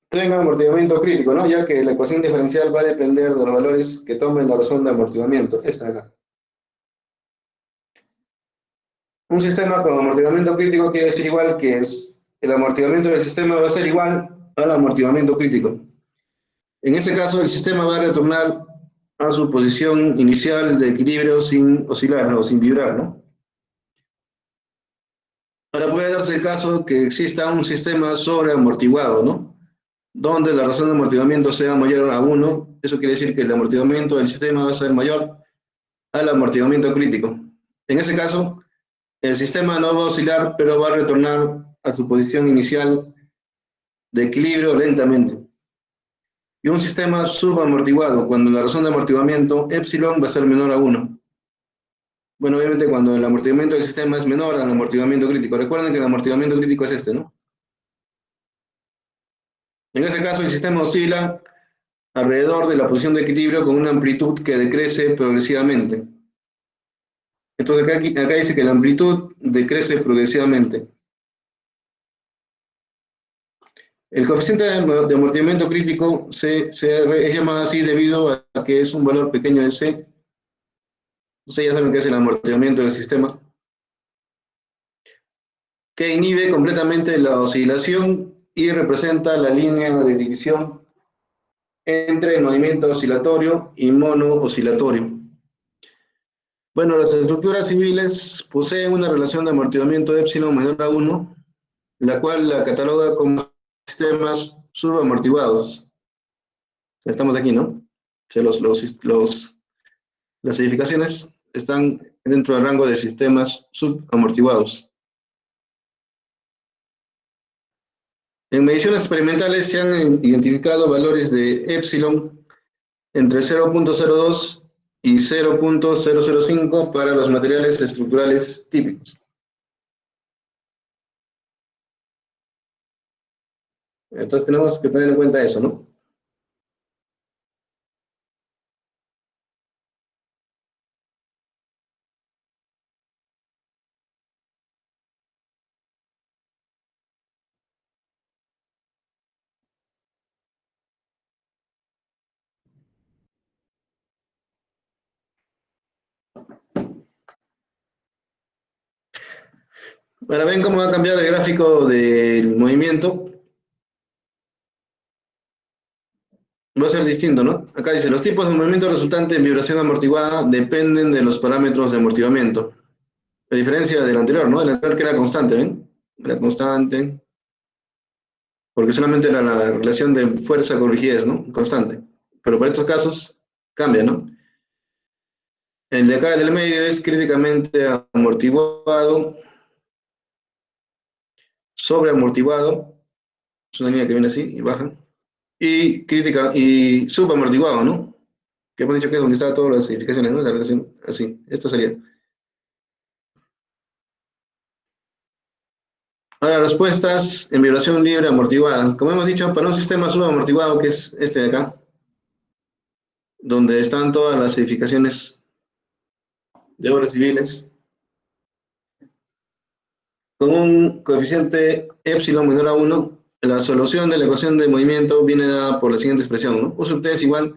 tenga amortiguamiento crítico, ¿no? Ya que la ecuación diferencial va a depender de los valores que tomen la razón de amortiguamiento, esta de acá. Un sistema con amortiguamiento crítico quiere decir igual que el amortiguamiento del sistema va a ser igual al amortiguamiento crítico. En ese caso, el sistema va a retornar a su posición inicial de equilibrio sin oscilar o sin vibrar, ¿no? Ahora puede darse el caso que exista un sistema sobreamortiguado, ¿no? Donde la razón de amortiguamiento sea mayor a 1, eso quiere decir que el amortiguamiento del sistema va a ser mayor al amortiguamiento crítico. En ese caso, el sistema no va a oscilar, pero va a retornar a su posición inicial de equilibrio lentamente. Y un sistema subamortiguado, cuando la razón de amortiguamiento epsilon va a ser menor a 1. Bueno, obviamente cuando el amortiguamiento del sistema es menor al amortiguamiento crítico. Recuerden que el amortiguamiento crítico es este, ¿no? En ese caso, el sistema oscila alrededor de la posición de equilibrio con una amplitud que decrece progresivamente. Entonces acá dice que la amplitud decrece progresivamente. El coeficiente de amortiguamiento crítico es llamado así debido a que es un valor pequeño de C. Ustedes ya saben que es el amortiguamiento del sistema, que inhibe completamente la oscilación y representa la línea de división entre el movimiento oscilatorio y monooscilatorio. Bueno, las estructuras civiles poseen una relación de amortiguamiento de epsilon menor a 1, la cual la cataloga como sistemas subamortiguados. Estamos aquí, ¿no? O sea, las edificaciones están dentro del rango de sistemas subamortiguados. En mediciones experimentales se han identificado valores de epsilon entre 0.02 y 0.005 para los materiales estructurales típicos. Entonces tenemos que tener en cuenta eso, ¿no? Ahora ven cómo va a cambiar el gráfico del movimiento. Va a ser distinto, ¿no? Acá dice, los tipos de movimiento resultante en vibración amortiguada dependen de los parámetros de amortiguamiento. A diferencia del anterior, ¿no? El anterior que era constante, ¿ven? Era constante, porque solamente era la relación de fuerza con rigidez, ¿no? Constante. Pero para estos casos cambia, ¿no? El de acá del medio es críticamente amortiguado, sobreamortiguado, es una línea que viene así y baja, y subamortiguado, ¿no? Que hemos dicho que es donde están todas las edificaciones, ¿no? La relación así, esto sería. Ahora, respuestas en vibración libre amortiguada. Como hemos dicho, para un sistema subamortiguado, que es este de acá, donde están todas las edificaciones de obras civiles, con un coeficiente epsilon menor a 1, la solución de la ecuación de movimiento viene dada por la siguiente expresión, ¿no? U sub t es igual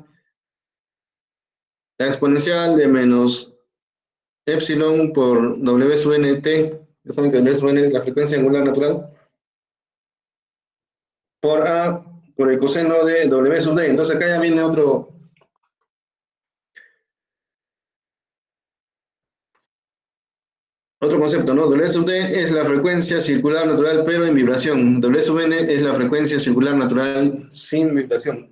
a la exponencial de menos epsilon por w sub nt, ya saben que w sub n es la frecuencia angular natural, por a por el coseno de w sub d. Entonces acá ya viene otro concepto, ¿no? W sub d es la frecuencia circular natural, pero en vibración. W sub n es la frecuencia circular natural sin vibración.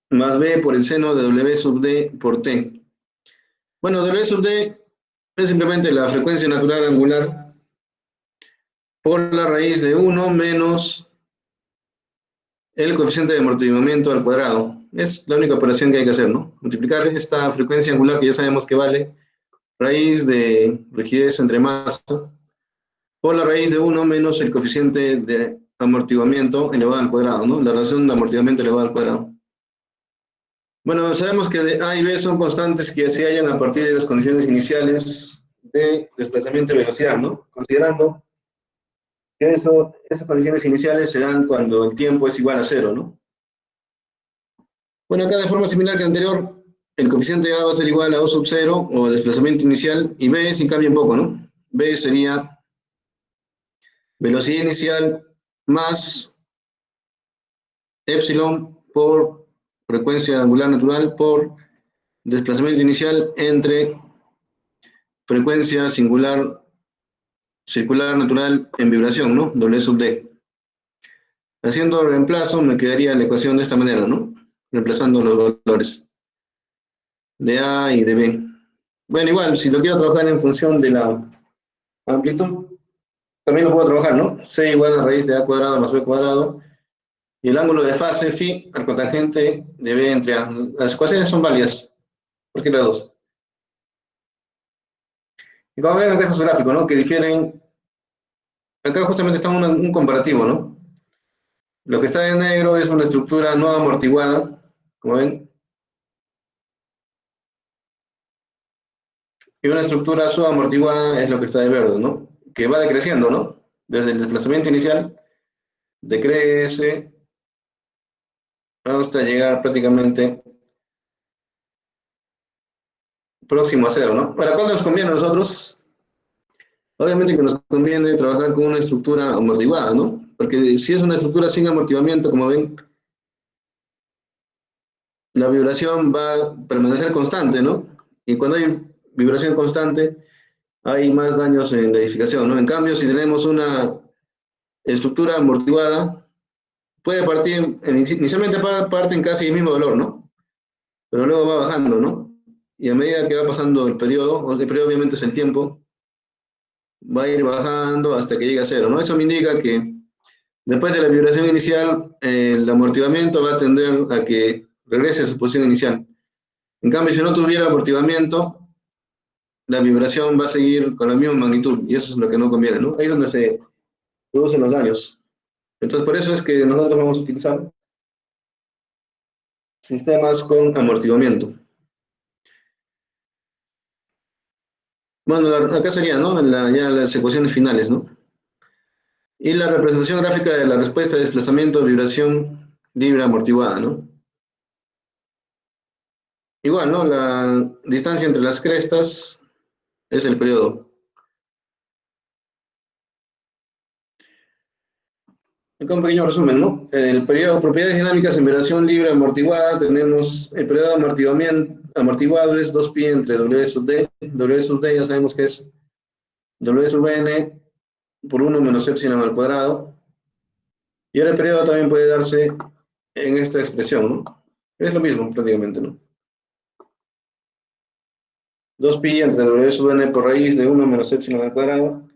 Más b por el seno de w sub d por t. Bueno, W sub d es simplemente la frecuencia natural angular por la raíz de 1 menos el coeficiente de amortiguamiento al cuadrado. Es la única operación que hay que hacer, ¿no? Multiplicar esta frecuencia angular que ya sabemos que vale raíz de rigidez entre masa por la raíz de 1 menos el coeficiente de amortiguamiento elevado al cuadrado, ¿no? La relación de amortiguamiento elevado al cuadrado. Bueno, sabemos que A y B son constantes que se hallan a partir de las condiciones iniciales de desplazamiento y velocidad, ¿no? Considerando que esas condiciones iniciales se dan cuando el tiempo es igual a 0, ¿no? Bueno, acá de forma similar que anterior, el coeficiente A va a ser igual a O sub 0 o desplazamiento inicial, y B sí cambia un poco, ¿no? B sería velocidad inicial más epsilon por frecuencia angular natural por desplazamiento inicial entre frecuencia singular circular natural en vibración, ¿no? W sub D. Haciendo reemplazo me quedaría la ecuación de esta manera, ¿no? Reemplazando los valores de A y de B. Bueno, igual, si lo quiero trabajar en función de la amplitud, también lo puedo trabajar, ¿no? C igual a raíz de A cuadrado más B cuadrado. Y el ángulo de fase phi al cotangente de B entre A. Las ecuaciones son válidas, porque las dos. Y como ven, acá está su gráfico, ¿no? Que difieren. Acá justamente está un comparativo, ¿no? Lo que está en negro es una estructura no amortiguada, como ven, y una estructura subamortiguada es lo que está de verde, ¿no? Que va decreciendo, ¿no? Desde el desplazamiento inicial, decrece hasta llegar prácticamente próximo a cero, ¿no? ¿Para cuál nos conviene a nosotros? Obviamente que nos conviene trabajar con una estructura amortiguada, ¿no? Porque si es una estructura sin amortiguamiento, como ven, la vibración va a permanecer constante, ¿no? Y cuando hay vibración constante, hay más daños en la edificación, ¿no? En cambio, si tenemos una estructura amortiguada, puede partir, inicialmente parte en casi el mismo valor, ¿no? Pero luego va bajando, ¿no? Y a medida que va pasando el periodo obviamente es el tiempo, va a ir bajando hasta que llegue a cero, ¿no? Eso me indica que después de la vibración inicial, el amortiguamiento va a tender a que regrese a su posición inicial. En cambio, si no tuviera amortiguamiento, la vibración va a seguir con la misma magnitud, y eso es lo que no conviene, ¿no? Ahí es donde se producen los daños. Entonces, por eso es que nosotros vamos a utilizar sistemas con amortiguamiento. Bueno, acá sería, ¿no? Ya las ecuaciones finales, ¿no? Y la representación gráfica de la respuesta de desplazamiento, vibración libre amortiguada, ¿no? Igual, ¿no? La distancia entre las crestas es el periodo. Acá un pequeño resumen, ¿no? El periodo, propiedades dinámicas en vibración libre amortiguada, tenemos el periodo de amortiguado es 2pi entre W sub D. W sub D ya sabemos que es W sub N por 1 menos epsilon al cuadrado. Y ahora el periodo también puede darse en esta expresión, ¿no? Es lo mismo prácticamente, ¿no? 2pi entre W sub N por raíz de 1 menos epsilon al cuadrado.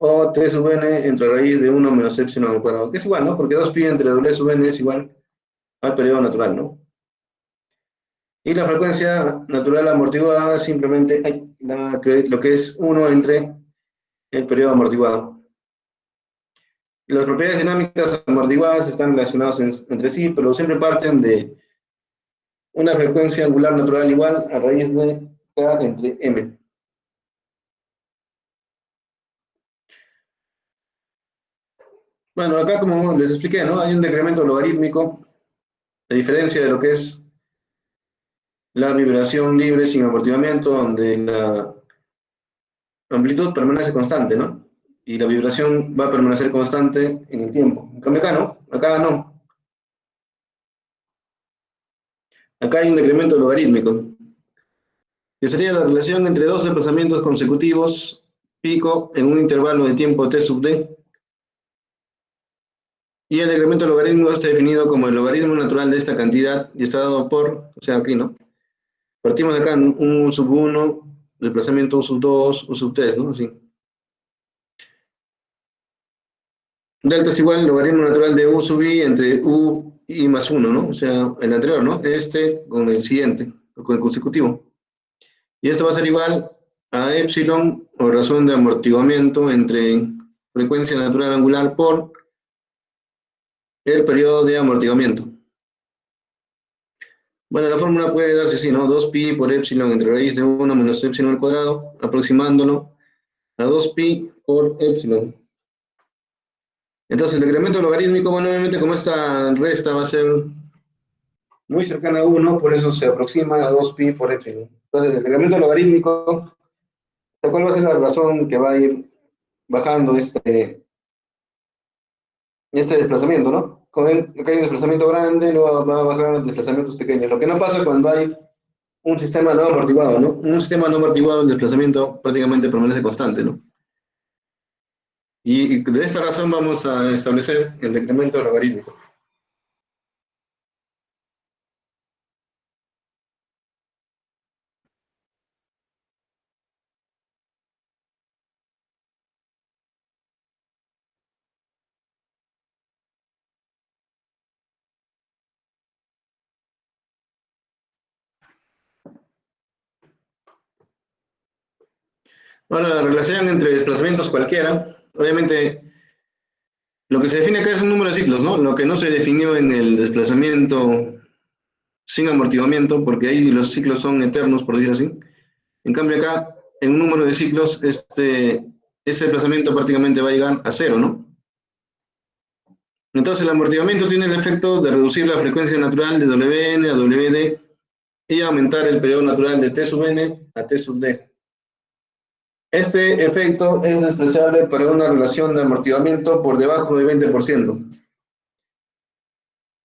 O T sub N entre raíz de 1 menos epsilon al cuadrado. Que es igual, ¿no? Porque 2pi entre W sub N es igual al periodo natural, ¿no? Y la frecuencia natural amortiguada simplemente lo que es 1 entre el periodo amortiguado. Las propiedades dinámicas amortiguadas están relacionadas entre sí, pero siempre parten de una frecuencia angular natural igual a raíz de K entre M. Bueno, acá como les expliqué, ¿no? Hay un decremento logarítmico, a diferencia de lo que es la vibración libre sin amortiguamiento, donde la amplitud permanece constante, ¿no? Y la vibración va a permanecer constante en el tiempo. En cambio acá no, acá no. Acá hay un decremento logarítmico, que sería la relación entre dos desplazamientos consecutivos, pico, en un intervalo de tiempo t sub d, y el decremento logarítmico está definido como el logaritmo natural de esta cantidad y está dado por, o sea, aquí, ¿no? Partimos acá en U sub 1, desplazamiento U sub 2, U sub 3, ¿no? Así. Delta es igual al logaritmo natural de U sub I entre U I más 1, ¿no? O sea, el anterior, ¿no? Este con el siguiente, con el consecutivo. Y esto va a ser igual a epsilon o razón de amortiguamiento entre frecuencia natural angular por el periodo de amortiguamiento. Bueno, la fórmula puede darse así, ¿no? 2pi por epsilon entre raíz de 1 menos epsilon al cuadrado, aproximándolo a 2pi por epsilon. Entonces, el decremento logarítmico, bueno, obviamente como esta resta va a ser muy cercana a 1, por eso se aproxima a 2pi por epsilon. Entonces, el decremento logarítmico, ¿cuál va a ser la razón que va a ir bajando este desplazamiento, ¿no? Como ven, acá hay un desplazamiento grande, luego va a bajar los desplazamientos pequeños. Lo que no pasa cuando hay un sistema no amortiguado, ¿no? Un sistema no amortiguado, el desplazamiento prácticamente permanece constante, ¿no? Y de esta razón vamos a establecer el decremento logarítmico. Ahora, la relación entre desplazamientos cualquiera, obviamente, lo que se define acá es un número de ciclos, ¿no? Lo que no se definió en el desplazamiento sin amortiguamiento, porque ahí los ciclos son eternos, por decir así. En cambio acá, en un número de ciclos, este desplazamiento prácticamente va a llegar a cero, ¿no? Entonces el amortiguamiento tiene el efecto de reducir la frecuencia natural de Wn a Wd y aumentar el periodo natural de T sub n a T sub d. Este efecto es despreciable para una relación de amortiguamiento por debajo de 20%.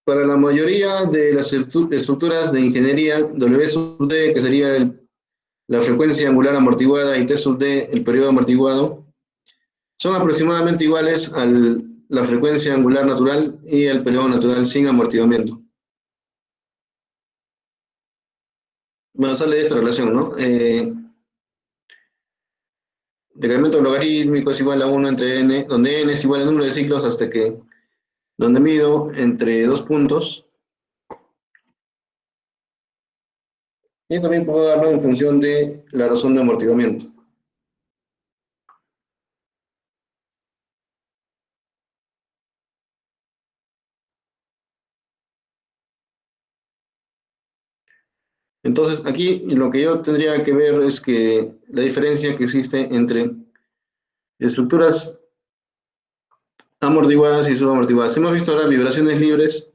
Para la mayoría de las estructuras de ingeniería, W sub d, que sería la frecuencia angular amortiguada, y T sub d, el periodo amortiguado, son aproximadamente iguales a la frecuencia angular natural y el periodo natural sin amortiguamiento. Bueno, sale esta relación, ¿no? Decremento logarítmico es igual a 1 entre n, donde n es igual al número de ciclos hasta que, donde mido entre dos puntos, y también puedo darlo en función de la razón de amortiguamiento. Entonces, aquí lo que yo tendría que ver es que la diferencia que existe entre estructuras amortiguadas y subamortiguadas. Hemos visto ahora vibraciones libres,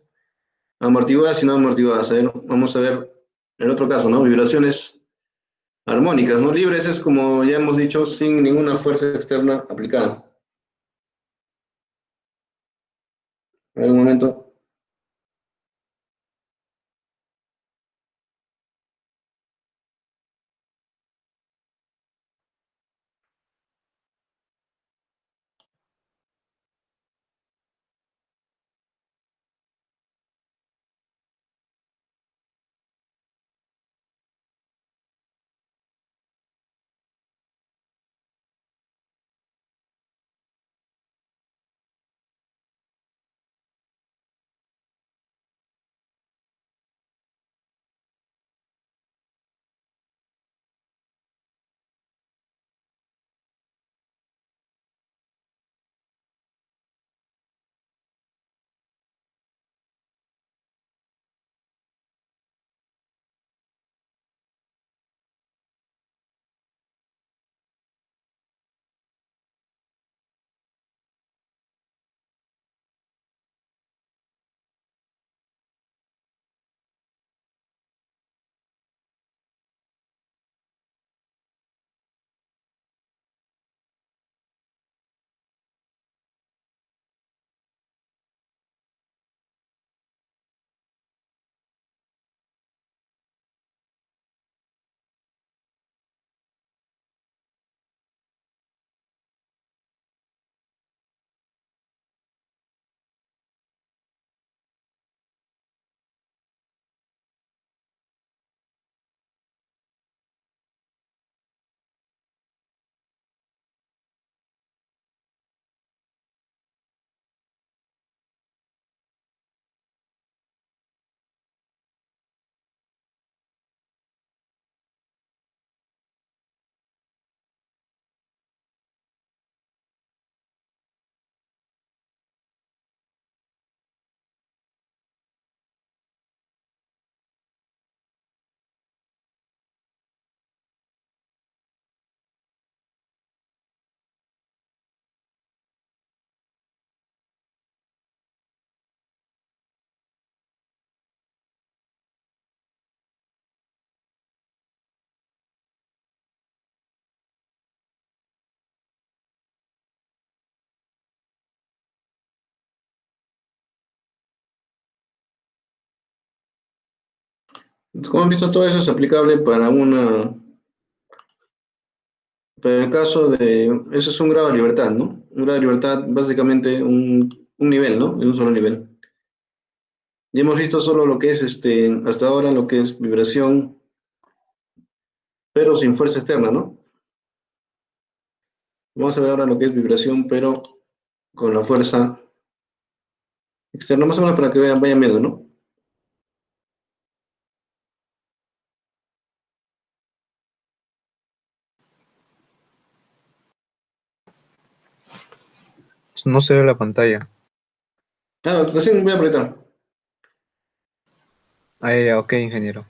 amortiguadas y no amortiguadas. A ver, vamos a ver el otro caso, ¿no? Vibraciones armónicas, ¿no? Libres es, como ya hemos dicho, sin ninguna fuerza externa aplicada. En un momento. Como han visto, todo eso es aplicable para Pero en el caso de, eso es un grado de libertad, ¿no? Un grado de libertad, básicamente un nivel, ¿no? En un solo nivel. Ya hemos visto solo lo que es, hasta ahora, lo que es vibración, pero sin fuerza externa, ¿no? Vamos a ver ahora lo que es vibración, pero con la fuerza externa, más o menos para que vean, vayan viendo, ¿no? No se ve la pantalla. Ah, recién voy a apretar. Ah, ya, ok, ingeniero.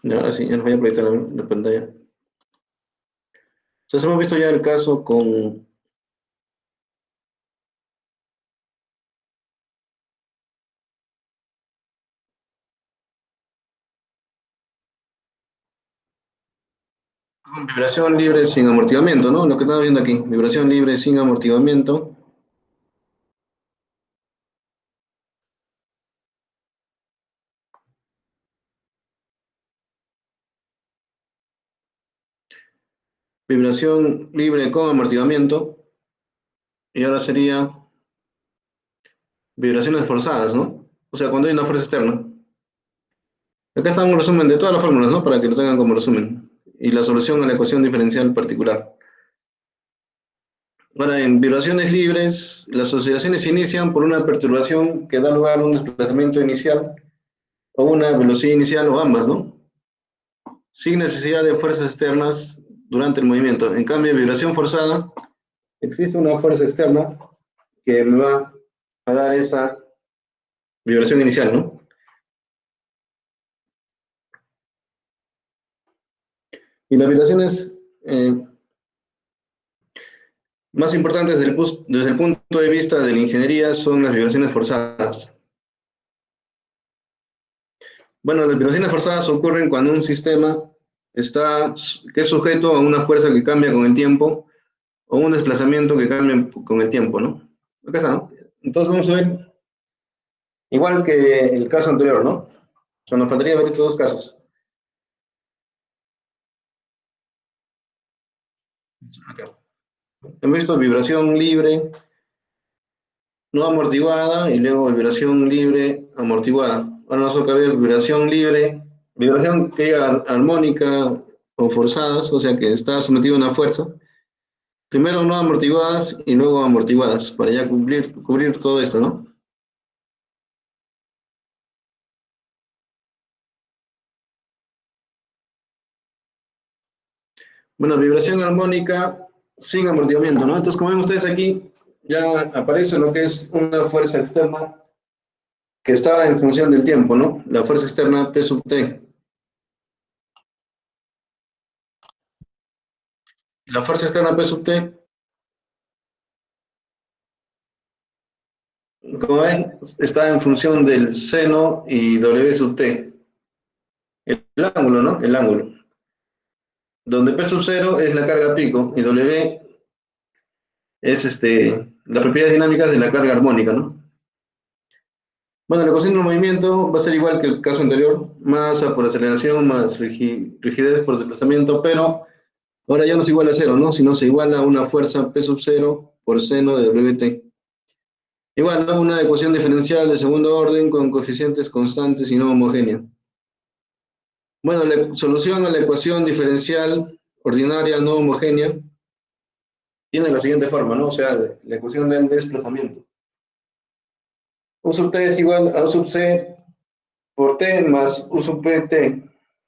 Ya, ahora sí, ya nos voy a proyectar la pantalla. Entonces hemos visto ya el caso con vibración libre sin amortiguamiento, ¿no? Lo que estamos viendo aquí, vibración libre sin amortiguamiento. Vibración libre con amortiguamiento. Y ahora sería vibraciones forzadas, ¿no? O sea, cuando hay una fuerza externa. Acá está un resumen de todas las fórmulas, ¿no? Para que lo tengan como resumen. Y la solución a la ecuación diferencial particular. Ahora, en vibraciones libres, las oscilaciones se inician por una perturbación que da lugar a un desplazamiento inicial o una velocidad inicial o ambas, ¿no? Sin necesidad de fuerzas externas durante el movimiento. En cambio, en vibración forzada, existe una fuerza externa que me va a dar esa vibración inicial, ¿no? Y las vibraciones más importantes desde el punto de vista de la ingeniería son las vibraciones forzadas. Bueno, las vibraciones forzadas ocurren cuando un sistema que es sujeto a una fuerza que cambia con el tiempo o un desplazamiento que cambia con el tiempo, ¿no? Acá está, ¿no? Entonces vamos a ver, igual que el caso anterior, ¿no? O sea, nos faltaría ver estos dos casos. Acá. Hemos visto vibración libre, no amortiguada, y luego vibración libre, amortiguada. Ahora nos toca ver vibración libre, vibración que llega armónica o forzadas, o sea que está sometido a una fuerza. Primero no amortiguadas y luego amortiguadas, para ya cubrir todo esto, ¿no? Bueno, vibración armónica sin amortiguamiento, ¿no? Entonces, como ven ustedes aquí, ya aparece lo que es una fuerza externa que está en función del tiempo, ¿no? La fuerza externa P sub T. La fuerza externa P sub T, como ven, está en función del seno y W sub T. El ángulo, ¿no? El ángulo. Donde P sub 0 es la carga pico y W es las propiedades dinámicas de la carga armónica, ¿no? Bueno, la ecuación del movimiento va a ser igual que el caso anterior, masa por aceleración más rigidez por desplazamiento, pero ahora ya no se iguala a cero, ¿no? Sino se iguala a una fuerza P sub cero por seno de WT. Igual, ¿no? Una ecuación diferencial de segundo orden con coeficientes constantes y no homogénea. Bueno, la solución a la ecuación diferencial ordinaria no homogénea tiene la siguiente forma, ¿no? O sea, la ecuación del desplazamiento. U sub t es igual a U sub c por t más U sub pt,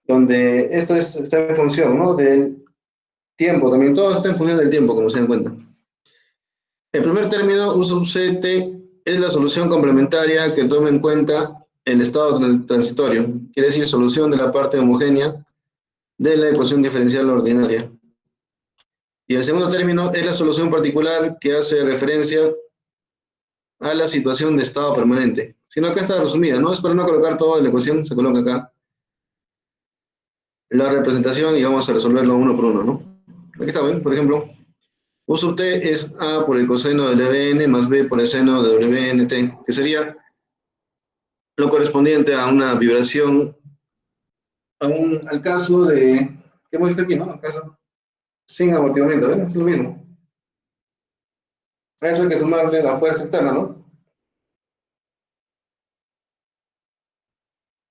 donde esto está en función, ¿no? Del tiempo, también todo está en función del tiempo, como se dan cuenta. El primer término, U sub ct, es la solución complementaria que toma en cuenta el estado transitorio, quiere decir solución de la parte homogénea de la ecuación diferencial ordinaria. Y el segundo término es la solución particular que hace referencia a la situación de estado permanente. Sino acá está resumida, ¿no? Es para no colocar todo en la ecuación, se coloca acá la representación y vamos a resolverlo uno por uno, ¿no? Aquí está, ¿ven? Por ejemplo, U sub t es A por el coseno de Lbn más B por el seno de Wnt, que sería lo correspondiente a una vibración, al caso de, que hemos visto aquí, ¿no? Al caso sin amortiguamiento, ¿ven? Es lo mismo. A eso hay que sumarle la fuerza externa, ¿no?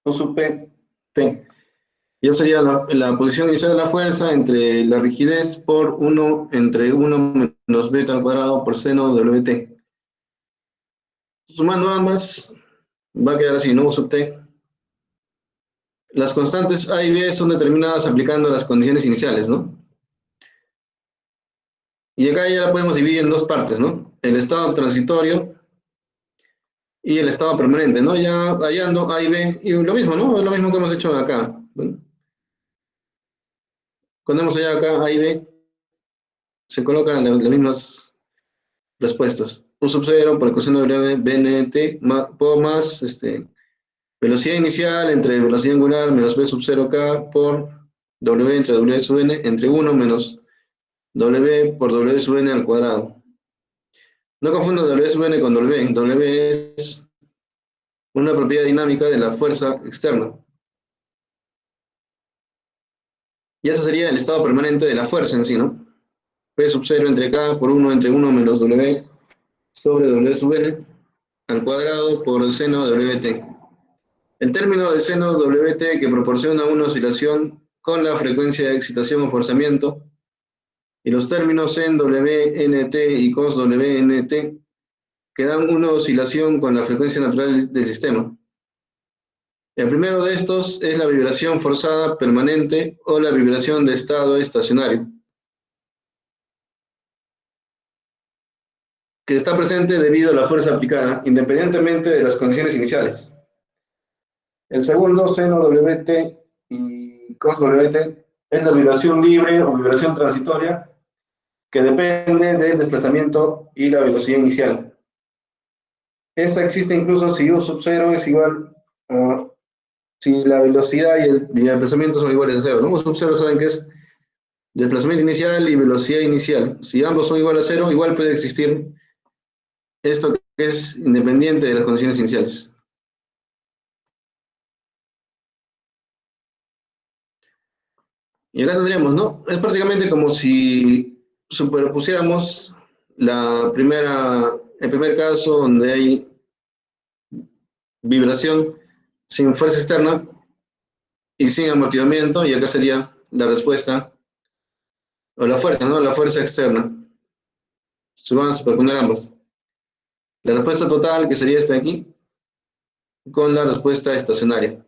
U sub p, t. Ya sería la posición inicial de la fuerza entre la rigidez por 1 entre 1 menos beta al cuadrado por seno de Wt. Sumando ambas, va a quedar así, ¿no? U sub t. Las constantes A y B son determinadas aplicando las condiciones iniciales, ¿no? Y acá ya la podemos dividir en dos partes, ¿no? El estado transitorio y el estado permanente, ¿no? Ya hallando A y B, y lo mismo, ¿no? Es lo mismo que hemos hecho acá. ¿No? Cuando hemos hallado acá A y B, se colocan las mismas respuestas. U sub 0 por ecuación de BNT más velocidad inicial entre velocidad angular menos V sub 0K por W entre W sub n entre 1 menos W por W sub n al cuadrado. No confundo W sub n con W. W es una propiedad dinámica de la fuerza externa. Y ese sería el estado permanente de la fuerza en sí, ¿no? P sub 0 entre K por 1 entre 1 menos W sobre W sub n al cuadrado por el seno de WT. El término del seno WT que proporciona una oscilación con la frecuencia de excitación o forzamiento y los términos en WNT y cos WNT que dan una oscilación con la frecuencia natural del sistema. El primero de estos es la vibración forzada permanente o la vibración de estado estacionario, que está presente debido a la fuerza aplicada, independientemente de las condiciones iniciales. El segundo, seno WT y cos WT, es la vibración libre o vibración transitoria, que depende del desplazamiento y la velocidad inicial. Esta existe incluso si U sub 0 es igual a si la velocidad y el desplazamiento son iguales a cero, ¿no? U sub 0 saben que es desplazamiento inicial y velocidad inicial. Si ambos son iguales a cero, igual puede existir esto que es independiente de las condiciones iniciales. Y acá tendríamos, ¿no? Es prácticamente como si superpusiéramos el primer caso donde hay vibración sin fuerza externa y sin amortiguamiento, y acá sería la respuesta, o la fuerza, ¿no? La fuerza externa. Se van a superponer ambas. La respuesta total, que sería esta de aquí, con la respuesta estacionaria.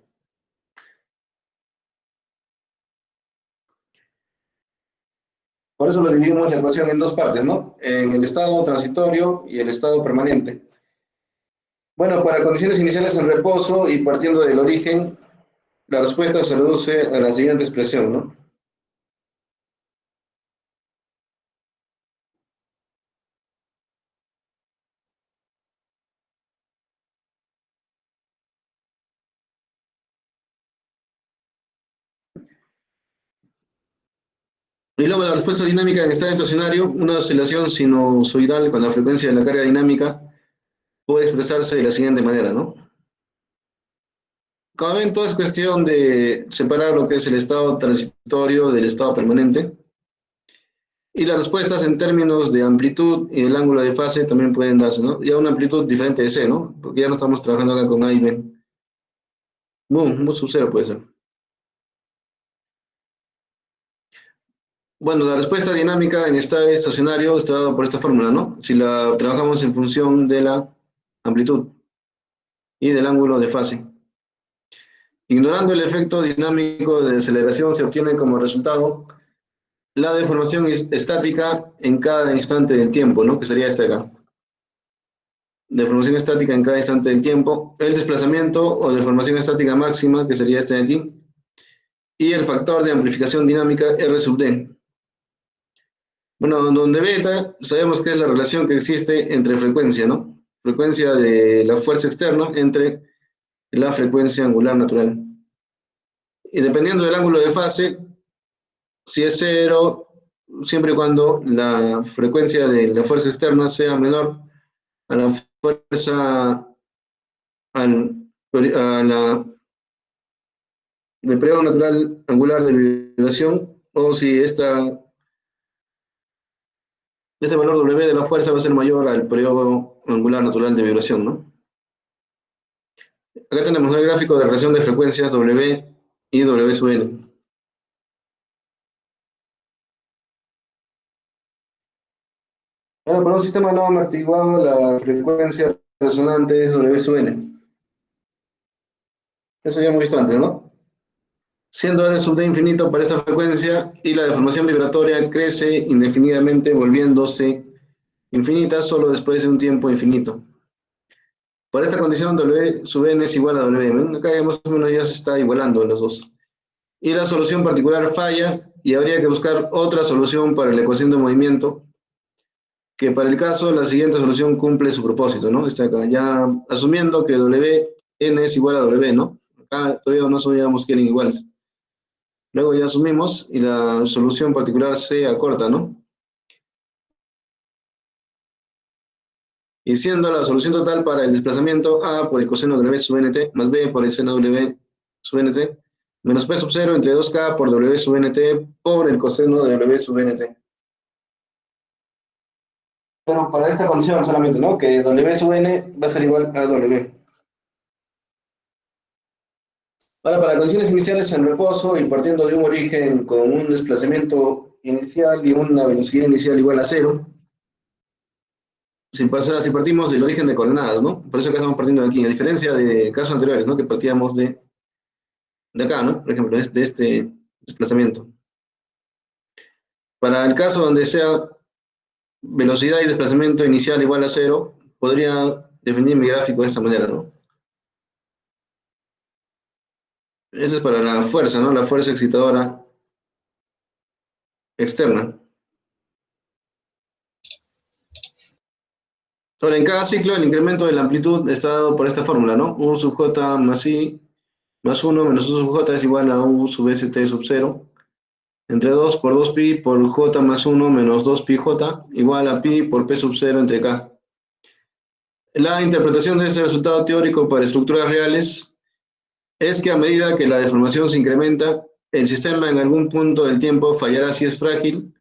Por eso lo dividimos la ecuación en dos partes, ¿no? En el estado transitorio y el estado permanente. Bueno, para condiciones iniciales en reposo y partiendo del origen, la respuesta se reduce a la siguiente expresión, ¿no? Y luego la respuesta dinámica en estado estacionario, una oscilación sinusoidal con la frecuencia de la carga dinámica puede expresarse de la siguiente manera, ¿no? Como ven, todo es cuestión de separar lo que es el estado transitorio del estado permanente. Y las respuestas en términos de amplitud y el ángulo de fase también pueden darse, ¿no? Ya una amplitud diferente de C, ¿no? Porque ya no estamos trabajando acá con A y B. Boom, un sub cero puede ser. Bueno, la respuesta dinámica en estado estacionario está dada por esta fórmula, ¿no? Si la trabajamos en función de la amplitud y del ángulo de fase. Ignorando el efecto dinámico de aceleración, se obtiene como resultado la deformación estática en cada instante del tiempo, ¿no? Que sería esta de acá. Deformación estática en cada instante del tiempo, el desplazamiento o deformación estática máxima, que sería este de aquí, y el factor de amplificación dinámica R sub D. Bueno, donde beta sabemos que es la relación que existe entre frecuencia, ¿no? Frecuencia de la fuerza externa entre la frecuencia angular natural. Y dependiendo del ángulo de fase, si es cero, siempre y cuando la frecuencia de la fuerza externa sea menor a la fuerza, a la del periodo natural angular de vibración, o si ese valor W de la fuerza va a ser mayor al periodo angular natural de vibración, ¿no? Acá tenemos el gráfico de relación de frecuencias W y W sub N. Ahora, para un sistema no amortiguado, la frecuencia resonante es W sub N. Eso ya hemos visto antes, ¿no? Siendo R sub D infinito para esta frecuencia y la deformación vibratoria crece indefinidamente volviéndose infinita solo después de un tiempo infinito. Por esta condición, W sub n es igual a W. Acá ya más o menos ya se está igualando los dos. Y la solución particular falla y habría que buscar otra solución para la ecuación de movimiento, que para el caso la siguiente solución cumple su propósito, ¿no? Está acá, ya asumiendo que Wn es igual a W, ¿no? Acá todavía no sabíamos que eran iguales. Luego ya asumimos y la solución particular se acorta, ¿no? Y siendo la solución total para el desplazamiento A por el coseno de W sub nt más B por el seno de W sub nt menos P sub 0 entre 2K por W sub nt por el coseno de W sub nt. Pero para esta condición solamente, ¿no? Que W sub n va a ser igual a W. Ahora, para condiciones iniciales en reposo y partiendo de un origen con un desplazamiento inicial y una velocidad inicial igual a cero, si partimos del origen de coordenadas, ¿no? Por eso acá estamos partiendo de aquí, a diferencia de casos anteriores, ¿no? Que partíamos de acá, ¿no? Por ejemplo, de este desplazamiento. Para el caso donde sea velocidad y desplazamiento inicial igual a cero, podría definir mi gráfico de esta manera, ¿no? Esa es para la fuerza, ¿no? La fuerza excitadora externa. Ahora, en cada ciclo, el incremento de la amplitud está dado por esta fórmula, ¿no? U sub j más i más 1 menos u sub j es igual a u sub st sub 0, entre 2 por 2pi por j más 1 menos 2pi j, igual a pi por p sub 0 entre k. La interpretación de este resultado teórico para estructuras reales es que a medida que la deformación se incrementa, el sistema en algún punto del tiempo fallará si es frágil,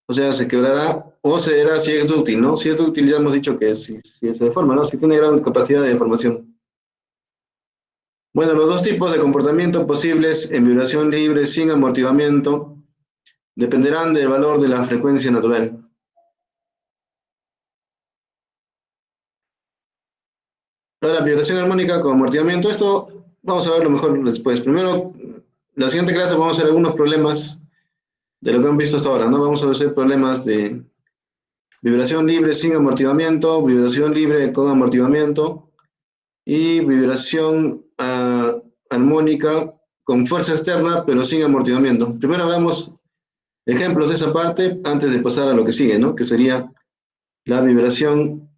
o sea, se quebrará, o cederá si es dúctil, ¿no? Si es dúctil ya hemos dicho que si se deforma, ¿no? Si tiene gran capacidad de deformación. Bueno, los dos tipos de comportamiento posibles en vibración libre sin amortiguamiento dependerán del valor de la frecuencia natural. Ahora, vibración armónica con amortiguamiento, esto vamos a verlo mejor después. Primero, la siguiente clase vamos a ver algunos problemas de lo que han visto hasta ahora, ¿no? Vamos a ver problemas de vibración libre sin amortiguamiento, vibración libre con amortiguamiento y vibración armónica con fuerza externa pero sin amortiguamiento. Primero veamos ejemplos de esa parte antes de pasar a lo que sigue, ¿no? Que sería la vibración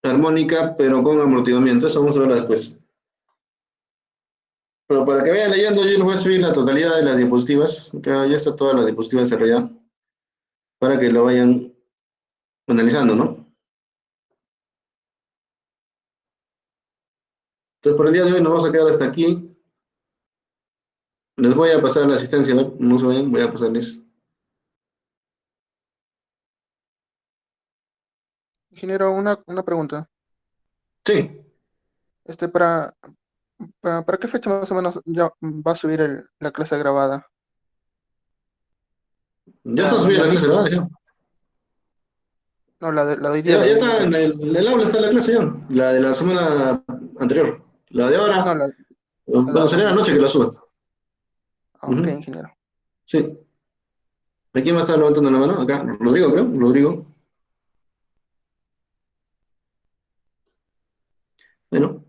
armónica pero con amortiguamiento. Eso vamos a verlo después. Pero para que vayan leyendo, yo les voy a subir la totalidad de las diapositivas. Ya está todas las diapositivas desarrolladas para que lo vayan analizando, ¿no? Entonces, entonces por el día de hoy nos vamos a quedar hasta aquí. Les voy a pasar la asistencia, ¿no? No se vayan, voy a pasarles. Ingeniero, una pregunta. Sí, Este, ¿para qué fecha más o menos ya va a subir la clase grabada? ya está La subida la mañana. clase, ¿verdad? Ya, No, la de hoy día, ya, la ya de hoy día. está en el aula, está la clase ya. La de la semana anterior. La de No, ahora, la de bueno, ahora sería la no. noche que la suba. Ah, ok, Ujú. ingeniero. Sí. ¿A quién más está levantando la mano? Acá, Rodrigo, creo. Rodrigo. Bueno,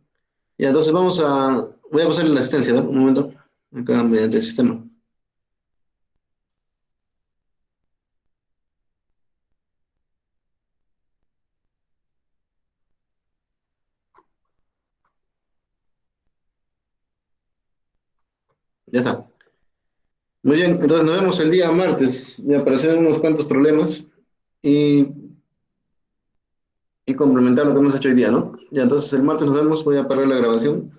ya, entonces voy a pasarle la asistencia, ¿no? Un momento. Acá mediante el sistema. Ya está. Muy bien, entonces nos vemos el día martes, ya para hacer unos cuantos problemas y, y complementar lo que hemos hecho hoy día, ¿no? Ya, entonces el martes nos vemos, voy a parar la grabación.